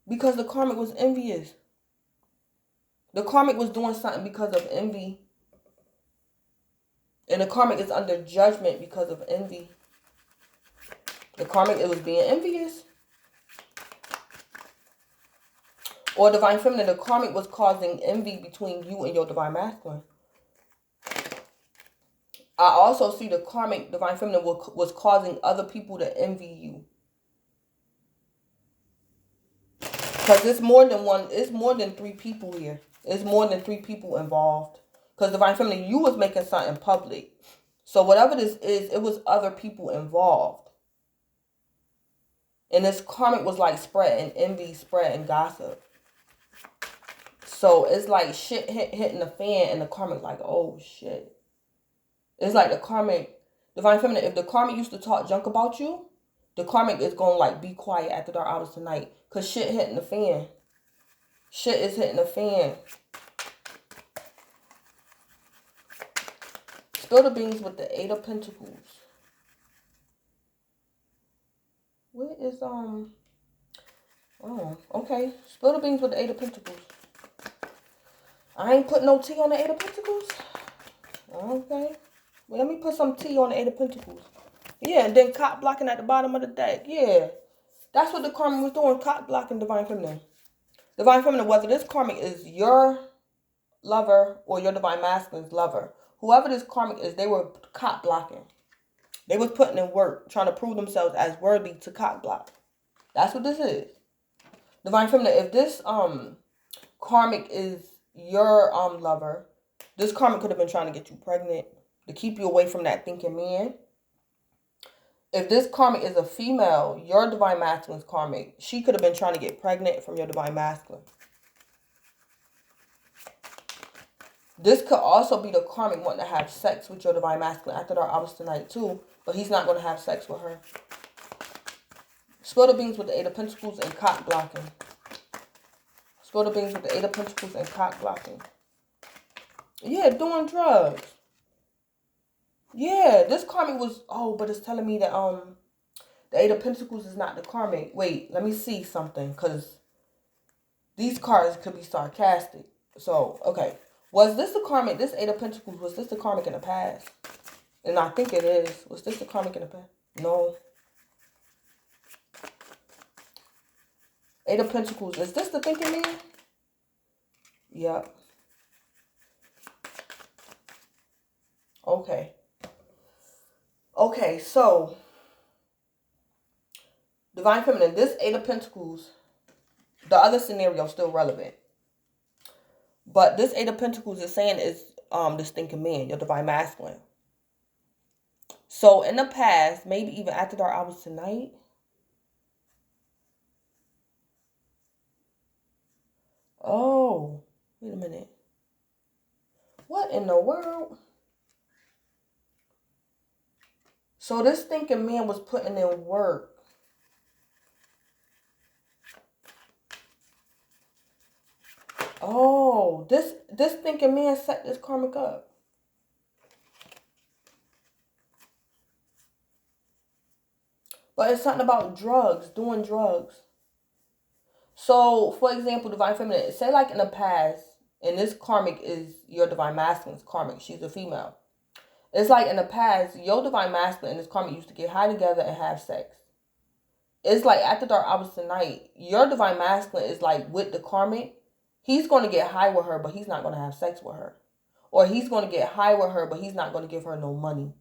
because the karmic was envious. The karmic was doing something because of envy. And the karmic is under judgment because of envy. The karmic, it was being envious. Or divine feminine, the karmic was causing envy between you and your divine masculine. I also see the karmic, divine feminine, was causing other people to envy you. Because it's more than one, it's more than 3 people here. It's more than 3 people involved. Because divine feminine, you was making something public. So whatever this is, it was other people involved. And this karmic was like spreading envy, spreading gossip. So it's like shit hitting the fan, and the karmic like, oh shit. It's like the karmic, divine feminine, if the karmic used to talk junk about you, the karmic is going to like be quiet after dark hours tonight. Because shit hitting the fan. Shit is hitting the fan. Spill the beans with the 8 of Pentacles. Where is, oh, okay. Spill the beans with the 8 of Pentacles. I ain't put no tea on the 8 of Pentacles. Okay. Well, let me put some tea on the 8 of Pentacles. Yeah, and then cock blocking at the bottom of the deck. Yeah. That's what the karmic was doing. Cock blocking divine feminine. Divine feminine, whether this karmic is your lover or your divine masculine's lover, whoever this karmic is, they were cock blocking. They was putting in work, trying to prove themselves as worthy to cock block. That's what this is. Divine feminine, if this karmic is your lover, this karmic could have been trying to get you pregnant, to keep you away from that thinking man. If this karmic is a female, your divine masculine's karmic, she could have been trying to get pregnant from your divine masculine. This could also be the karmic wanting to have sex with your divine masculine after dark hours tonight too, but he's not going to have sex with her. Spill the beans with the 8 of Pentacles and cock blocking. Spill the beans with the 8 of Pentacles and cock blocking. Yeah, doing drugs. Yeah, this karmic was, oh, but it's telling me that the 8 of Pentacles is not the karmic. Wait, let me see something, because these cards could be sarcastic. So, okay. Was this the karmic, this 8 of Pentacles, was this the karmic in the past? And I think it is. Was this the karmic in the past? No. 8 of Pentacles, is this the thinking man? Yep. Okay. Okay, so divine feminine, this 8 of Pentacles, the other scenario is still relevant. But this 8 of Pentacles is saying is this thinking man, your divine masculine. So in the past, maybe even after dark hours tonight, oh, wait a minute. What in the world? So this thinking man was putting in work. Oh, this thinking man set this karmic up. But it's something about drugs, doing drugs. So, for example, divine feminine, say like in the past, and this karmic is your divine masculine's karmic. She's a female. It's like in the past, your divine masculine and this karmic used to get high together and have sex. It's like after dark hours tonight, your divine masculine is like with the karmic. He's going to get high with her, but he's not going to have sex with her. Or he's going to get high with her, but he's not going to give her no money.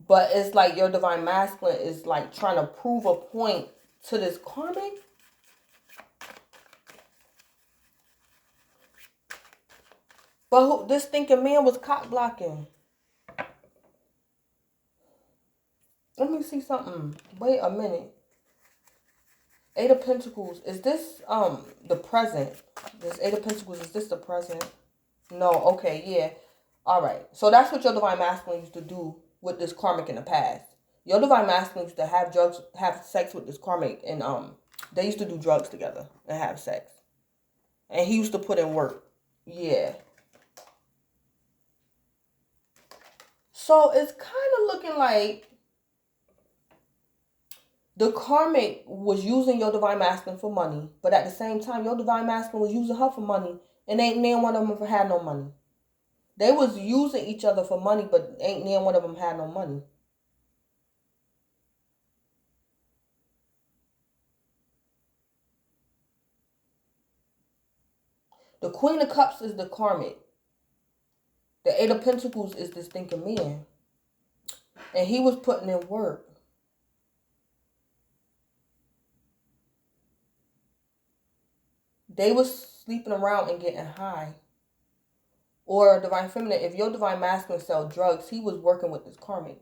But it's like your divine masculine is like trying to prove a point to this karmic. But this thinking man was cock blocking. Let me see something. Wait a minute. 8 of Pentacles. Is this the present? This 8 of Pentacles, is this the present? No, okay, yeah. Alright. So that's what your divine masculine used to do with this karmic in the past. Your divine masculine used to have sex with this karmic, and they used to do drugs together and have sex. And he used to put in work. Yeah. So it's kind of looking like The karmic was using your divine masculine for money, but at the same time, your divine masculine was using her for money, and ain't neither one of them ever had no money. They was using each other for money, but ain't neither one of them had no money. The Queen of Cups is the karmic. The Eight of Pentacles is this thinking man. And he was putting in work. They was sleeping around and getting high. Or divine feminine, if your divine masculine sell drugs, he was working with this karmic.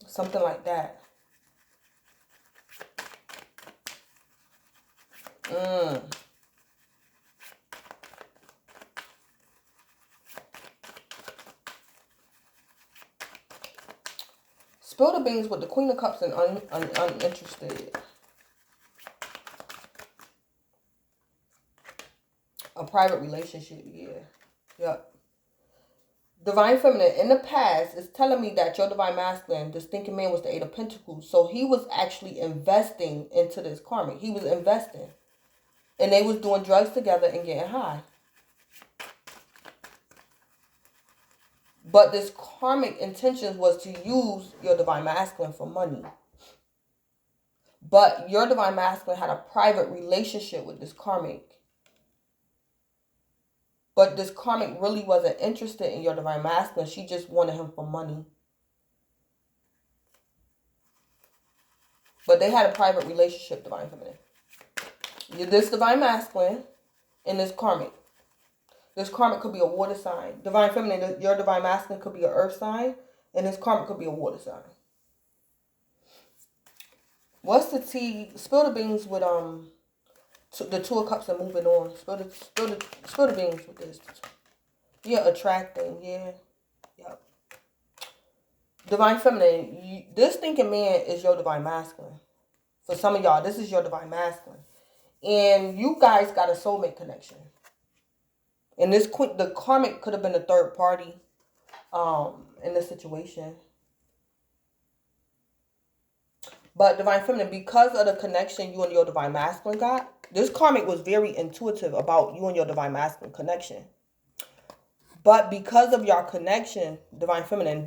Something like that. Spill the beans with the Queen of Cups and uninterested. A private relationship, yeah. Yep. Divine feminine, in the past, is telling me that your divine masculine, this thinking man, was the Eight of Pentacles. So he was actually investing into this karmic. He was investing. And they was doing drugs together and getting high. But this karmic intention was to use your divine masculine for money. But your divine masculine had a private relationship with this karmic. But this karmic really wasn't interested in your divine masculine. She just wanted him for money. But they had a private relationship, divine feminine. This divine masculine and this karmic. This karmic could be a water sign. Divine feminine, your divine masculine could be an earth sign. And this karmic could be a water sign. What's the tea? Spill the beans with the Two of Cups and moving on. Spill the beans with this. Yeah, attracting. Yeah. Yep. Divine feminine. This thinking man is your divine masculine. For some of y'all, this is your divine masculine. And you guys got a soulmate connection. And the karmic could have been a third party in this situation. But divine feminine, because of the connection you and your divine masculine got, this karmic was very intuitive about you and your divine masculine connection. But because of your connection, divine feminine,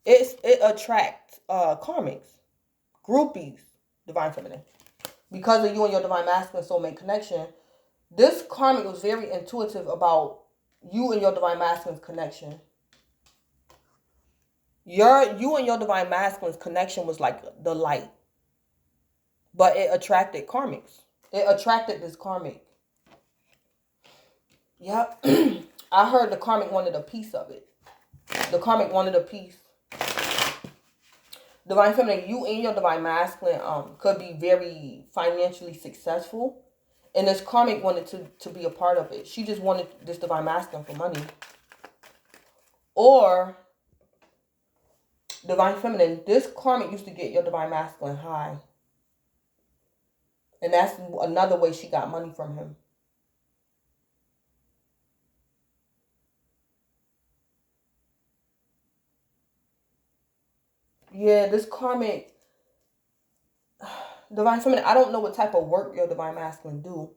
it attracts karmics, groupies, divine feminine. Because of you and your divine masculine soulmate connection, this karmic was very intuitive about you and your divine masculine's connection. You and your divine masculine's connection was like the light. But it attracted karmics. It attracted this karmic. Yep. I heard the karmic wanted a piece of it. The karmic wanted a piece. Divine feminine, you and your divine masculine could be very financially successful. And this karmic wanted to be a part of it. She just wanted this divine masculine for money. Or divine feminine, this karmic used to get your divine masculine high. And that's another way she got money from him. Yeah, this karmic, divine feminine, I don't know what type of work your divine masculine do.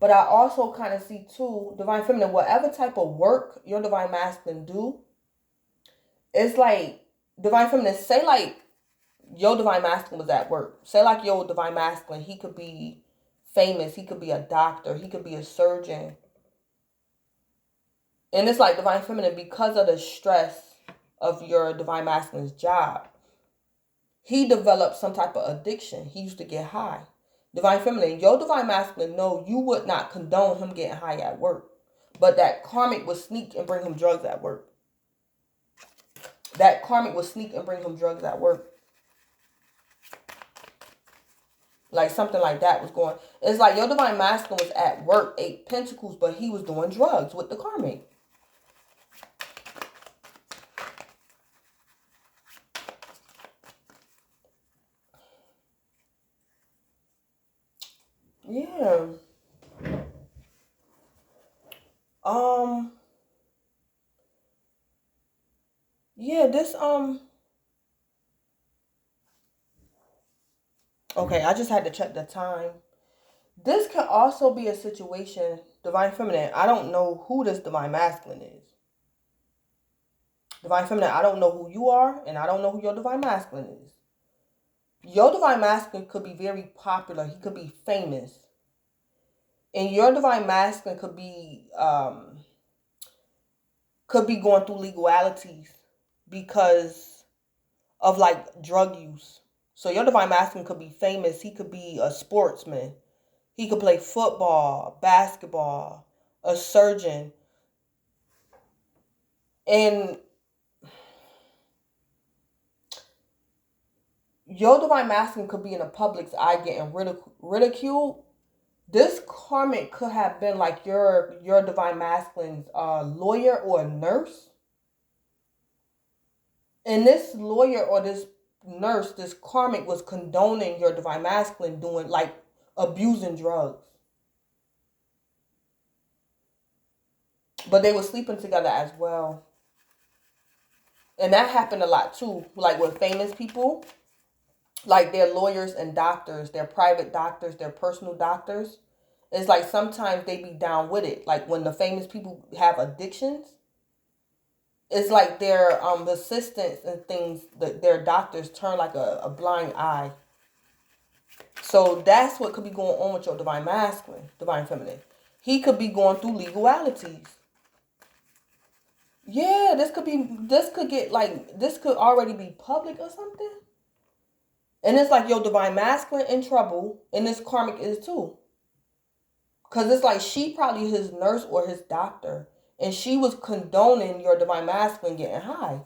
But I also kind of see too, divine feminine, whatever type of work your divine masculine do, it's like, divine feminine, say like your divine masculine was at work. Say like your divine masculine, he could be famous, he could be a doctor, he could be a surgeon. And it's like divine feminine, because of the stress of your divine masculine's job, he developed some type of addiction. He used to get high. Divine feminine, your divine masculine, no, you would not condone him getting high at work. But that karmic would sneak and bring him drugs at work. That karmic would sneak and bring him drugs at work. Like something like that was going. It's like your divine masculine was at work, 8 pentacles, but he was doing drugs with the karmic. Yeah. this, okay, I just had to check the time. This can also be a situation, Divine Feminine, I don't know who this Divine Masculine is. Divine Feminine, I don't know who you are, and I don't know who your Divine Masculine is. Your Divine Masculine could be very popular. He could be famous. And your Divine Masculine could be going through legalities because of like drug use. So your Divine Masculine could be famous. He could be a sportsman. He could play football, basketball, a surgeon. And your Divine Masculine could be in the public's eye getting ridiculed. This karmic could have been like your Divine Masculine's lawyer or nurse. And this lawyer or this nurse, this karmic, was condoning your Divine Masculine doing, like, abusing drugs. But they were sleeping together as well. And that happened a lot too. Like with famous people, like their lawyers and doctors, their private doctors, their personal doctors. It's like sometimes they be down with it. Like when the famous people have addictions, it's like their assistants and things, their doctors turn like a blind eye. So that's what could be going on with your Divine Masculine, Divine Feminine. He could be going through legalities. Yeah, this could already be public or something. And it's like your Divine Masculine in trouble, and this karmic is too. Because it's like she probably his nurse or his doctor, and she was condoning your Divine Masculine getting high.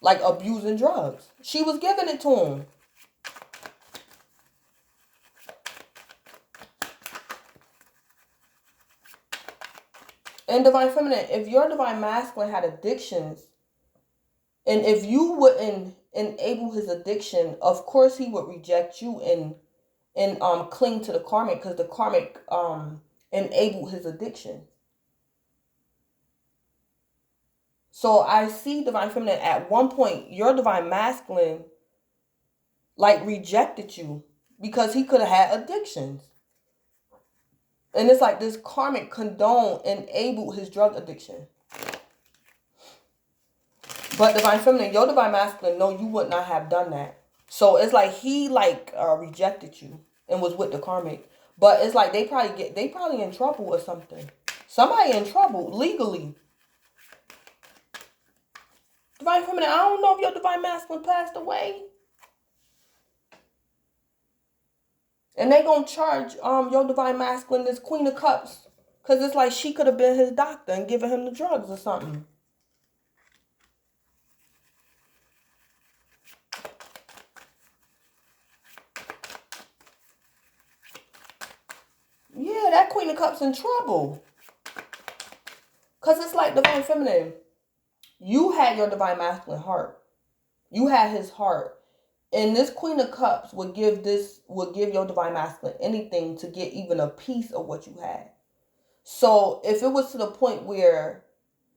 Like abusing drugs. She was giving it to him. And Divine Feminine, if your Divine Masculine had addictions, and if you wouldn't enable his addiction, of course he would reject you and cling to the karmic, because the karmic enabled his addiction. So I see, Divine Feminine, at one point your Divine Masculine like rejected you because he could have had addictions. And it's like this karmic enabled his drug addiction. But Divine Feminine, your Divine Masculine, no, you would not have done that. So it's like he rejected you and was with the karmic. But it's like they probably in trouble or something. Somebody in trouble legally. Divine Feminine, I don't know if your Divine Masculine passed away. And they gonna charge your Divine Masculine this Queen of Cups. Because it's like she could have been his doctor and given him the drugs or something. Yeah, that Queen of Cups in trouble. Because it's like, Divine Feminine, you had your Divine Masculine heart. You had his heart. And this Queen of Cups would give your Divine Masculine anything to get even a piece of what you had. So if it was to the point where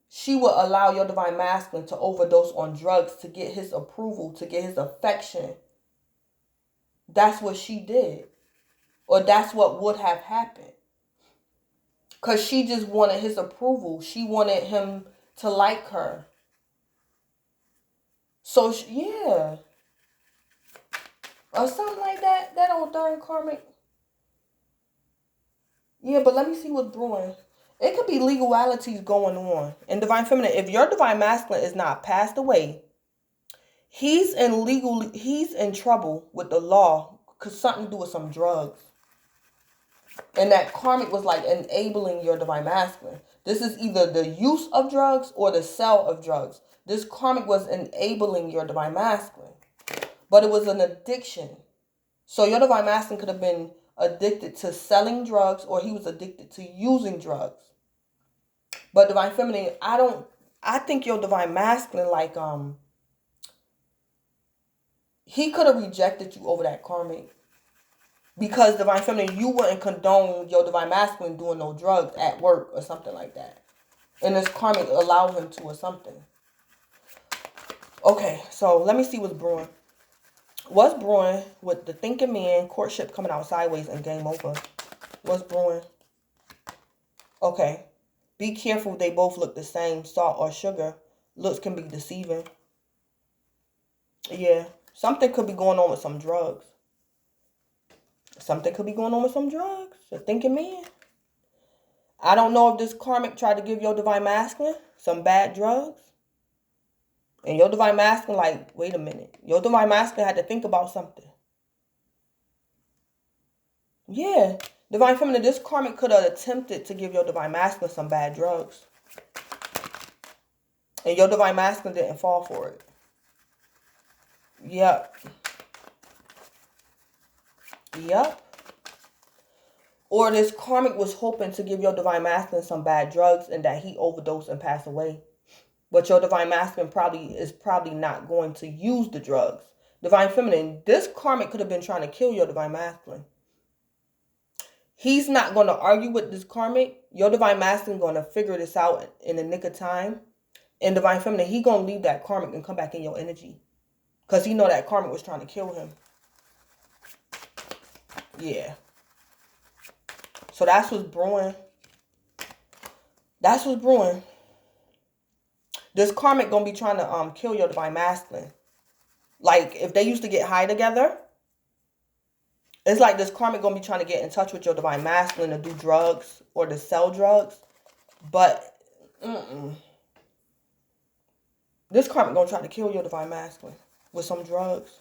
she would allow your Divine Masculine to overdose on drugs to get his approval, to get his affection, that's what she did. Or that's what would have happened. Because she just wanted his approval. She wanted him to like her. So, yeah. Or something like that. That old darn karmic. Yeah, but let me see what's brewing. It could be legalities going on. And Divine Feminine, if your Divine Masculine is not passed away, he's in trouble with the law. Because something to do with some drugs. And that karmic was like enabling your Divine Masculine. This is either the use of drugs or the sale of drugs. This karmic was enabling your Divine Masculine. But it was an addiction. So your Divine Masculine could have been addicted to selling drugs, or he was addicted to using drugs. But Divine Feminine, I think your Divine Masculine, he could have rejected you over that karmic. Because Divine Feminine, you wouldn't condone your Divine Masculine doing no drugs at work or something like that. And this karmic allowed him to or something. Okay, so let me see what's brewing. What's brewing with the thinking man, courtship coming out sideways, and game over? What's brewing? Okay. Be careful, they both look the same, salt or sugar. Looks can be deceiving. Yeah. Something could be going on with some drugs. Something could be going on with some drugs. The thinking man. I don't know if this karmic tried to give your divine masculine some bad drugs. And your divine masculine, like, wait a minute. Your divine masculine had to think about something. Yeah. Divine feminine, this karmic could have attempted to give your divine masculine some bad drugs. And your divine masculine didn't fall for it. Yep. Yep. Or this karmic was hoping to give your divine masculine some bad drugs and that he overdosed and passed away. But your divine masculine is probably not going to use the drugs. Divine feminine, this karmic could have been trying to kill your divine masculine. He's not going to argue with this karmic. Your divine masculine going to figure this out in the nick of time. And divine feminine, he going to leave that karmic and come back in your energy. Because he know that karmic was trying to kill him. Yeah. So that's what's brewing. That's what's brewing. This karmic going to be trying to kill your divine masculine. Like, if they used to get high together, it's like this karmic going to be trying to get in touch with your divine masculine to do drugs or to sell drugs. But, this karmic going to try to kill your divine masculine with some drugs.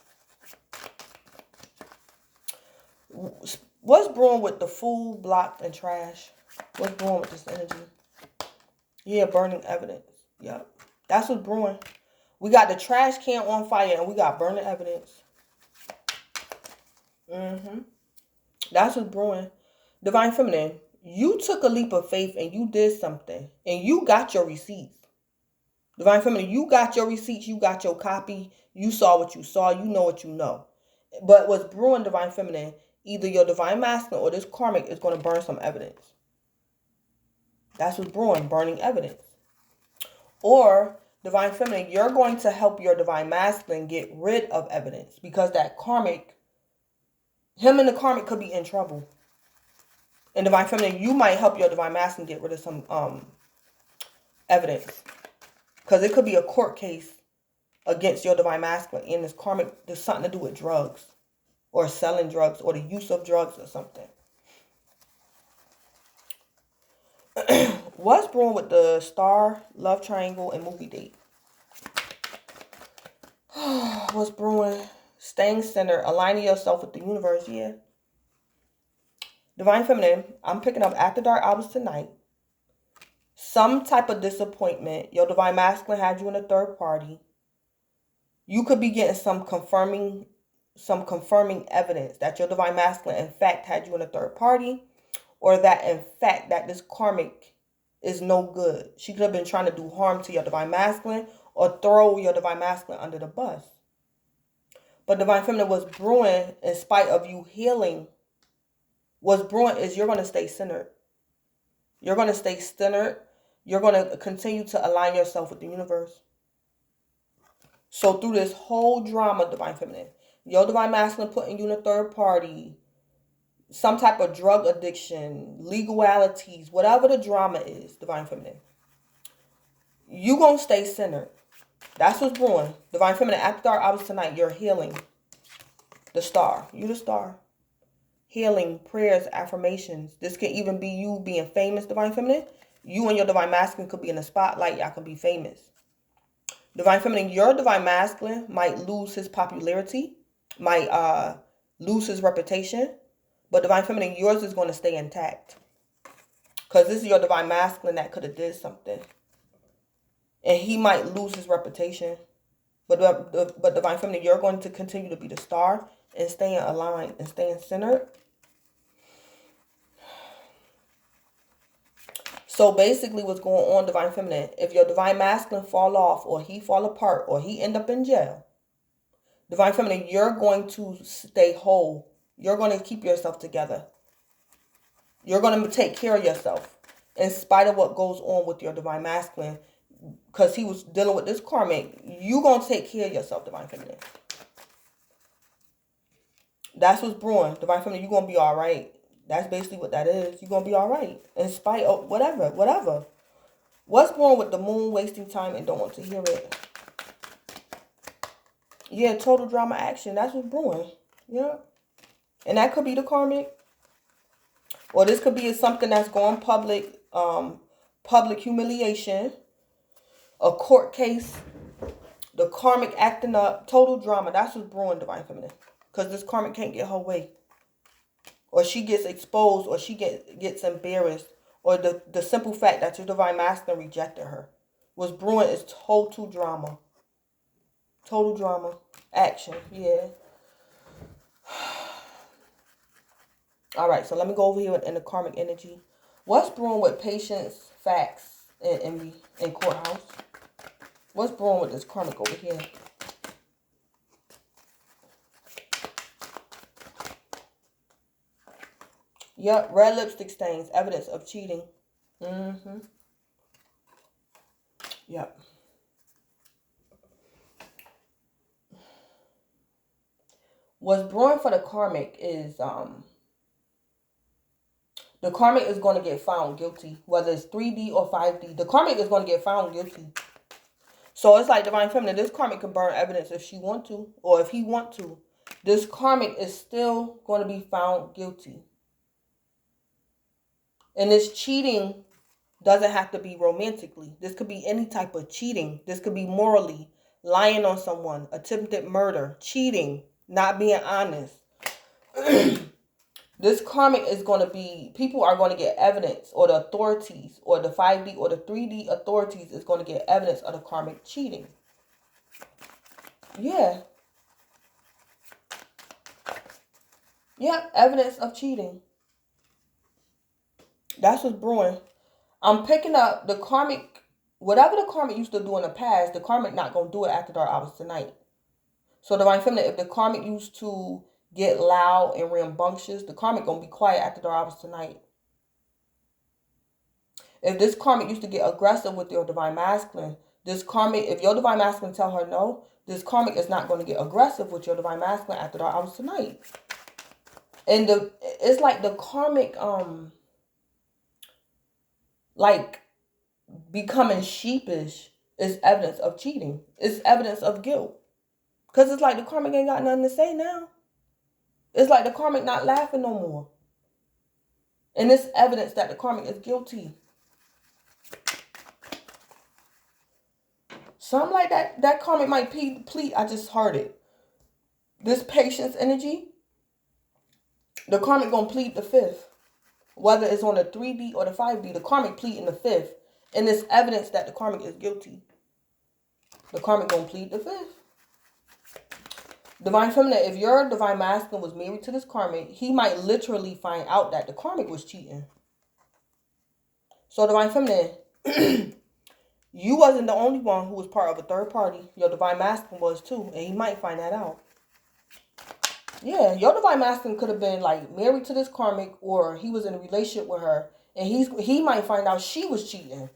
What's brewing with the fool, blocked, and trash? What's brewing with this energy? Yeah, burning evidence. Yep. That's what's brewing. We got the trash can on fire and we got burning evidence. That's what's brewing. Divine feminine, you took a leap of faith and you did something. And you got your receipts. Divine feminine, you got your receipts. You got your copy. You saw what you saw. You know what you know. But what's brewing, divine feminine, either your divine masculine or this karmic is going to burn some evidence. That's what's brewing, burning evidence. Or, divine feminine, you're going to help your divine masculine get rid of evidence. Because that karmic, him and the karmic could be in trouble. And divine feminine, you might help your divine masculine get rid of some evidence. Because it could be a court case against your divine masculine. And this karmic, there's something to do with drugs. Or selling drugs. Or the use of drugs or something. What's brewing with the star, love triangle, and movie date? What's brewing? Staying centered, aligning yourself with the universe, yeah. Divine feminine, I'm picking up After Dark albums tonight. Some type of disappointment. Your divine masculine had you in a third party. You could be getting some confirming evidence that your divine masculine in fact had you in a third party. Or that in fact that this karmic is no good. She could have been trying to do harm to your divine masculine or throw your divine masculine under the bus. But divine feminine, was brewing in spite of you healing. What's brewing is you're going to stay centered. You're going to stay centered. You're going to continue to align yourself with the universe. So through this whole drama, divine feminine, your divine masculine putting you in a third party, some type of drug addiction, legalities, whatever the drama is, divine feminine, you going to stay centered. That's what's brewing. Divine feminine, After Dark albums tonight, you're healing. The star. You the star. Healing, prayers, affirmations. This could even be you being famous, divine feminine. You and your divine masculine could be in the spotlight. Y'all could be famous. Divine feminine, your divine masculine might lose his popularity, might lose his reputation. But divine feminine, yours is going to stay intact. Because this is your divine masculine that could have did something. And he might lose his reputation. But divine feminine, you're going to continue to be the star and staying aligned and staying centered. So basically what's going on, divine feminine, if your divine masculine fall off or he fall apart or he end up in jail, divine feminine, you're going to stay whole. You're going to keep yourself together. You're going to take care of yourself in spite of what goes on with your divine masculine. because he was dealing with this karmic, you going to take care of yourself, Divine Feminine. That's what's brewing. Divine Feminine, you're going to be all right. That's basically what that is. You're going to be all right. In spite of whatever. What's brewing with the moon wasting time and don't want to hear it? Yeah, total drama action. That's what's brewing. Yeah. And that could be the karmic. Or this could be something that's going public. Public humiliation. A court case. The karmic acting up. Total drama. That's what's brewing, Divine Feminine. Because this karmic can't get her way. Or she gets exposed. Or she gets embarrassed. Or the simple fact that your Divine Masculine rejected her. What's brewing is total drama. Total drama. Action. Yeah. Alright, so let me go over here in the karmic energy. What's brewing with patience, facts, and envy in courthouse? What's brewing with this karmic over here? Yep, red lipstick stains, evidence of cheating. Yep. What's brewing for the karmic is the karmic is going to get found guilty, whether it's 3D or 5D. The karmic is going to get found guilty. So it's like Divine Feminine, this karmic can burn evidence if she want to, or if he want to. This karmic is still going to be found guilty. And this cheating doesn't have to be romantically. This could be any type of cheating. This could be morally, lying on someone, attempted murder, cheating, not being honest. This karmic is going to be, people are going to get evidence, or the authorities, or the 5D or the 3D authorities is going to get evidence of the karmic cheating. Yeah. Yeah, evidence of cheating. That's what's brewing. I'm picking up the karmic, whatever the karmic used to do in the past, the karmic not going to do it after dark hours tonight. So Divine Feminine, if the karmic used to get loud and rambunctious, the karmic going to be quiet after dark hours tonight. If this karmic used to get aggressive with your Divine Masculine, this karmic, if your Divine Masculine tell her no, this karmic is not going to get aggressive with your Divine Masculine after dark hours tonight. And it's like the karmic, like becoming sheepish is evidence of cheating. It's evidence of guilt. Because it's like the karmic ain't got nothing to say now. It's like the karmic not laughing no more. And it's evidence that the karmic is guilty. Something like that. That karmic might plead. I just heard it. This patience energy. The karmic going to plead the fifth. Whether it's on the 3D or the 5D. The karmic pleading the fifth. And it's evidence that the karmic is guilty. The karmic going to plead the fifth. Divine Feminine, if your Divine Masculine was married to this karmic, he might literally find out that the karmic was cheating. So Divine Feminine, you wasn't the only one who was part of a third party. Your Divine Masculine was too, and he might find that out. Yeah, your Divine Masculine could have been like married to this karmic, or he was in a relationship with her, and he might find out she was cheating.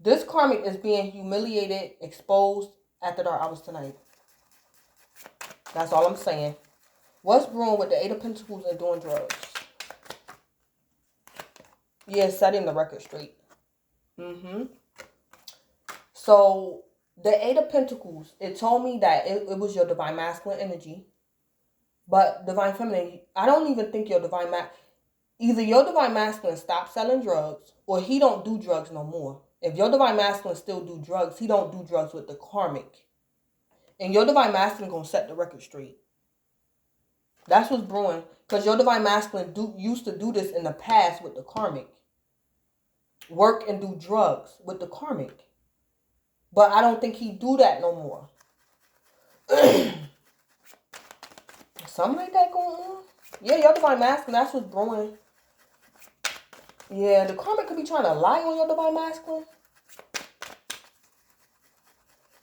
This karmic is being humiliated, exposed after dark hours tonight. That's all I'm saying. What's brewing with the 8 of Pentacles and doing drugs? Yeah, setting the record straight. So, the 8 of Pentacles, it told me that it was your Divine Masculine energy. But Divine Feminine, I don't even think your Divine Masculine, either your Divine Masculine stopped selling drugs, or he don't do drugs no more. If your Divine Masculine still do drugs, he don't do drugs with the karmic. And your Divine Masculine going to set the record straight. That's what's brewing. Because your Divine Masculine used to do this in the past with the karmic. Work and do drugs with the karmic. But I don't think he do that no more. Something like that going on. Yeah, your Divine Masculine, that's what's brewing. Yeah, the karmic could be trying to lie on your Divine Masculine.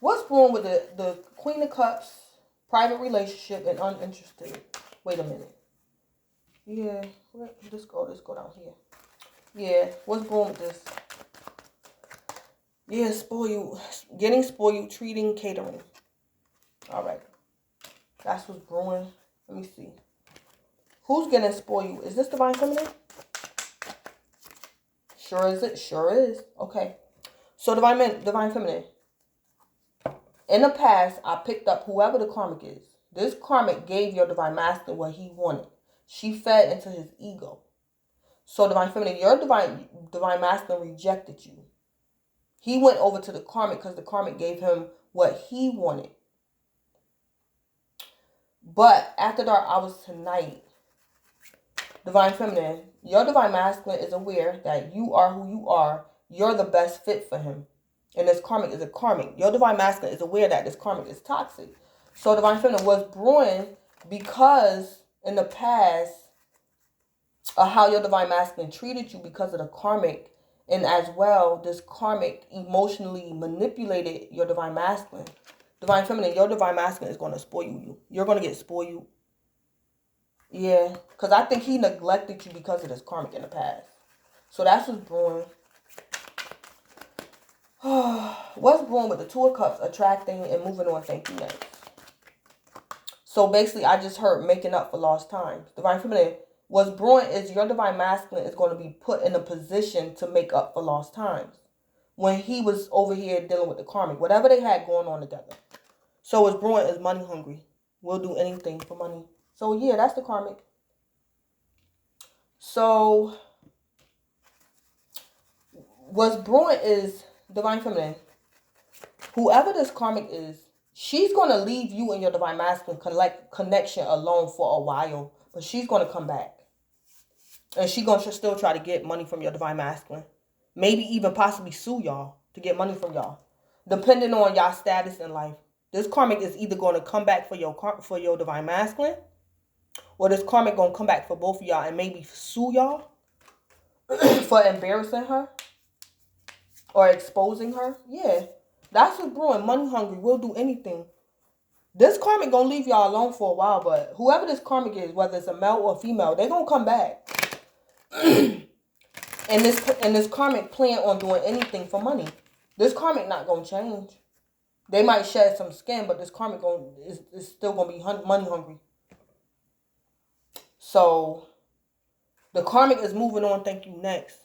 What's brewing with the Queen of Cups Private relationship and uninterested. Wait a minute. Yeah, let's go down here. Yeah, what's wrong with this? Yeah, spoiled. Getting spoiled, treating, catering. All right. That's what's brewing. Let me see. Who's getting spoiled? Is this Divine Feminine? Sure is it? Sure is. Okay. So Divine Feminine. In the past, I picked up whoever the karmic is. This karmic gave your Divine Masculine what he wanted. She fed into his ego. So Divine Feminine, your Divine Masculine rejected you. He went over to the karmic because the karmic gave him what he wanted. But after dark hours tonight, Divine Feminine, your Divine Masculine is aware that you are who you are. You're the best fit for him. And this karmic is a karmic. Your Divine Masculine is aware that this karmic is toxic. So Divine Feminine was brewing because in the past of how your Divine Masculine treated you because of the karmic. And as well, this karmic emotionally manipulated your Divine Masculine. Divine Feminine, your Divine Masculine is going to spoil you. You're going to get spoiled. Yeah, because I think he neglected you because of this karmic in the past. So that's what's brewing. What's brewing with the Two of Cups, attracting and moving on? Thank you, next. So basically, I just heard making up for lost time. Divine Feminine, what's brewing is your Divine Masculine is going to be put in a position to make up for lost times. When he was over here dealing with the karmic, whatever they had going on together. So what's brewing is money hungry. Will do anything for money. So yeah, that's the karmic. So what's brewing is Divine Feminine. Whoever this karmic is, she's going to leave you and your Divine Masculine connection alone for a while. But she's going to come back. And she's going to still try to get money from your Divine Masculine. Maybe even possibly sue y'all to get money from y'all. Depending on y'all status in life. This karmic is either going to come back for your Divine Masculine. Or this karmic going to come back for both of y'all and maybe sue y'all. For embarrassing her. Or exposing her. Yeah. That's what's brewing. Money hungry. Will do anything. This karmic going to leave y'all alone for a while. But whoever this karmic is, whether it's a male or a female, they're going to come back. And this karmic plan on doing anything for money. This karmic not going to change. They might shed some skin, but this karmic is still going to be money hungry. So, the karmic is moving on. Thank you, next.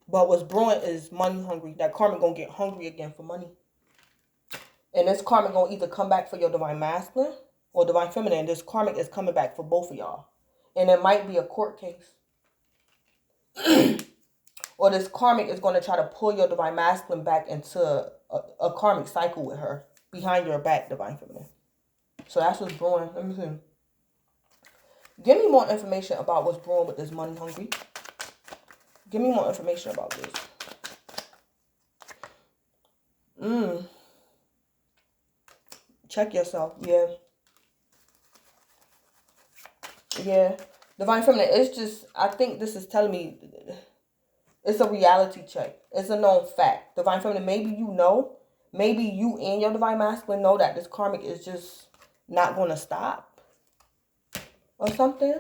But what's brewing is money hungry. That karmic going to get hungry again for money. And this karmic going to either come back for your Divine Masculine or Divine Feminine. This karmic is coming back for both of y'all. And it might be a court case. Or this karmic is going to try to pull your Divine Masculine back into a karmic cycle with her. Behind your back, Divine Feminine. So that's what's brewing. Let me see. Give me more information about what's brewing with this money hungry. Give me more information about this. Check yourself. Yeah. Yeah. Divine Feminine, it's just, I think this is telling me it's a reality check. It's a known fact. Divine Feminine, maybe you know. Maybe you and your Divine Masculine know that this karmic is just not going to stop. Or something.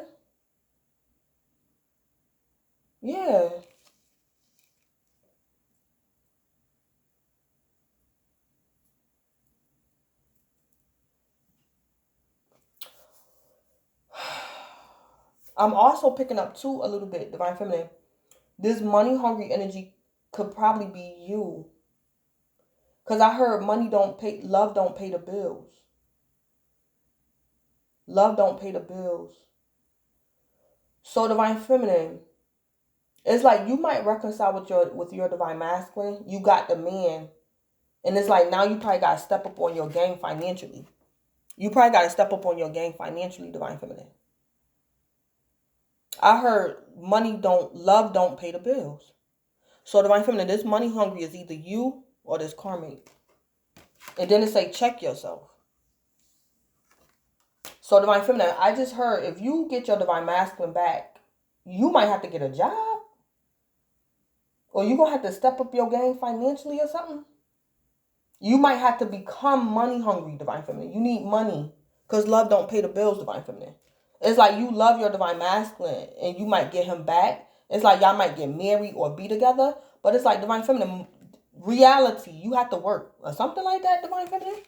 Yeah. I'm also picking up too a little bit, Divine Feminine. This money hungry energy could probably be you. Because I heard love don't pay the bills. Love don't pay the bills. So Divine Feminine, it's like you might reconcile with your Divine Masculine. You got the man. And it's like now you probably got to step up on your game financially. You probably got to step up on your game financially, Divine Feminine. I heard love don't pay the bills. So Divine Feminine, this money hungry is either you or this karmic. And then it say check yourself. So Divine Feminine, I just heard if you get your Divine Masculine back, you might have to get a job. Or you're going to have to step up your game financially or something. You might have to become money hungry, Divine Feminine. You need money because love don't pay the bills, Divine Feminine. It's like you love your Divine Masculine and you might get him back. It's like y'all might get married or be together. But it's like Divine Feminine, reality, you have to work or something like that, Divine Feminine.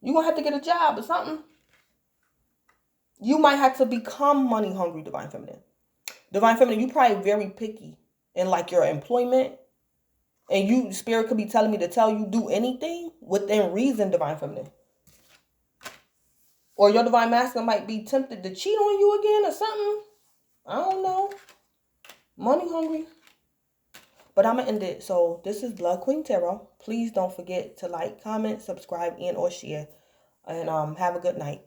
You're going to have to get a job or something. You might have to become money hungry, Divine Feminine. Divine Feminine, you probably very picky in like your employment. And you, Spirit could be telling me to tell you do anything within reason, Divine Feminine. Or your Divine Masculine might be tempted to cheat on you again or something. I don't know. Money hungry. But I'm going to end it. So this is Blood Queen Tarot. Please don't forget to like, comment, subscribe, and or share. And have a good night.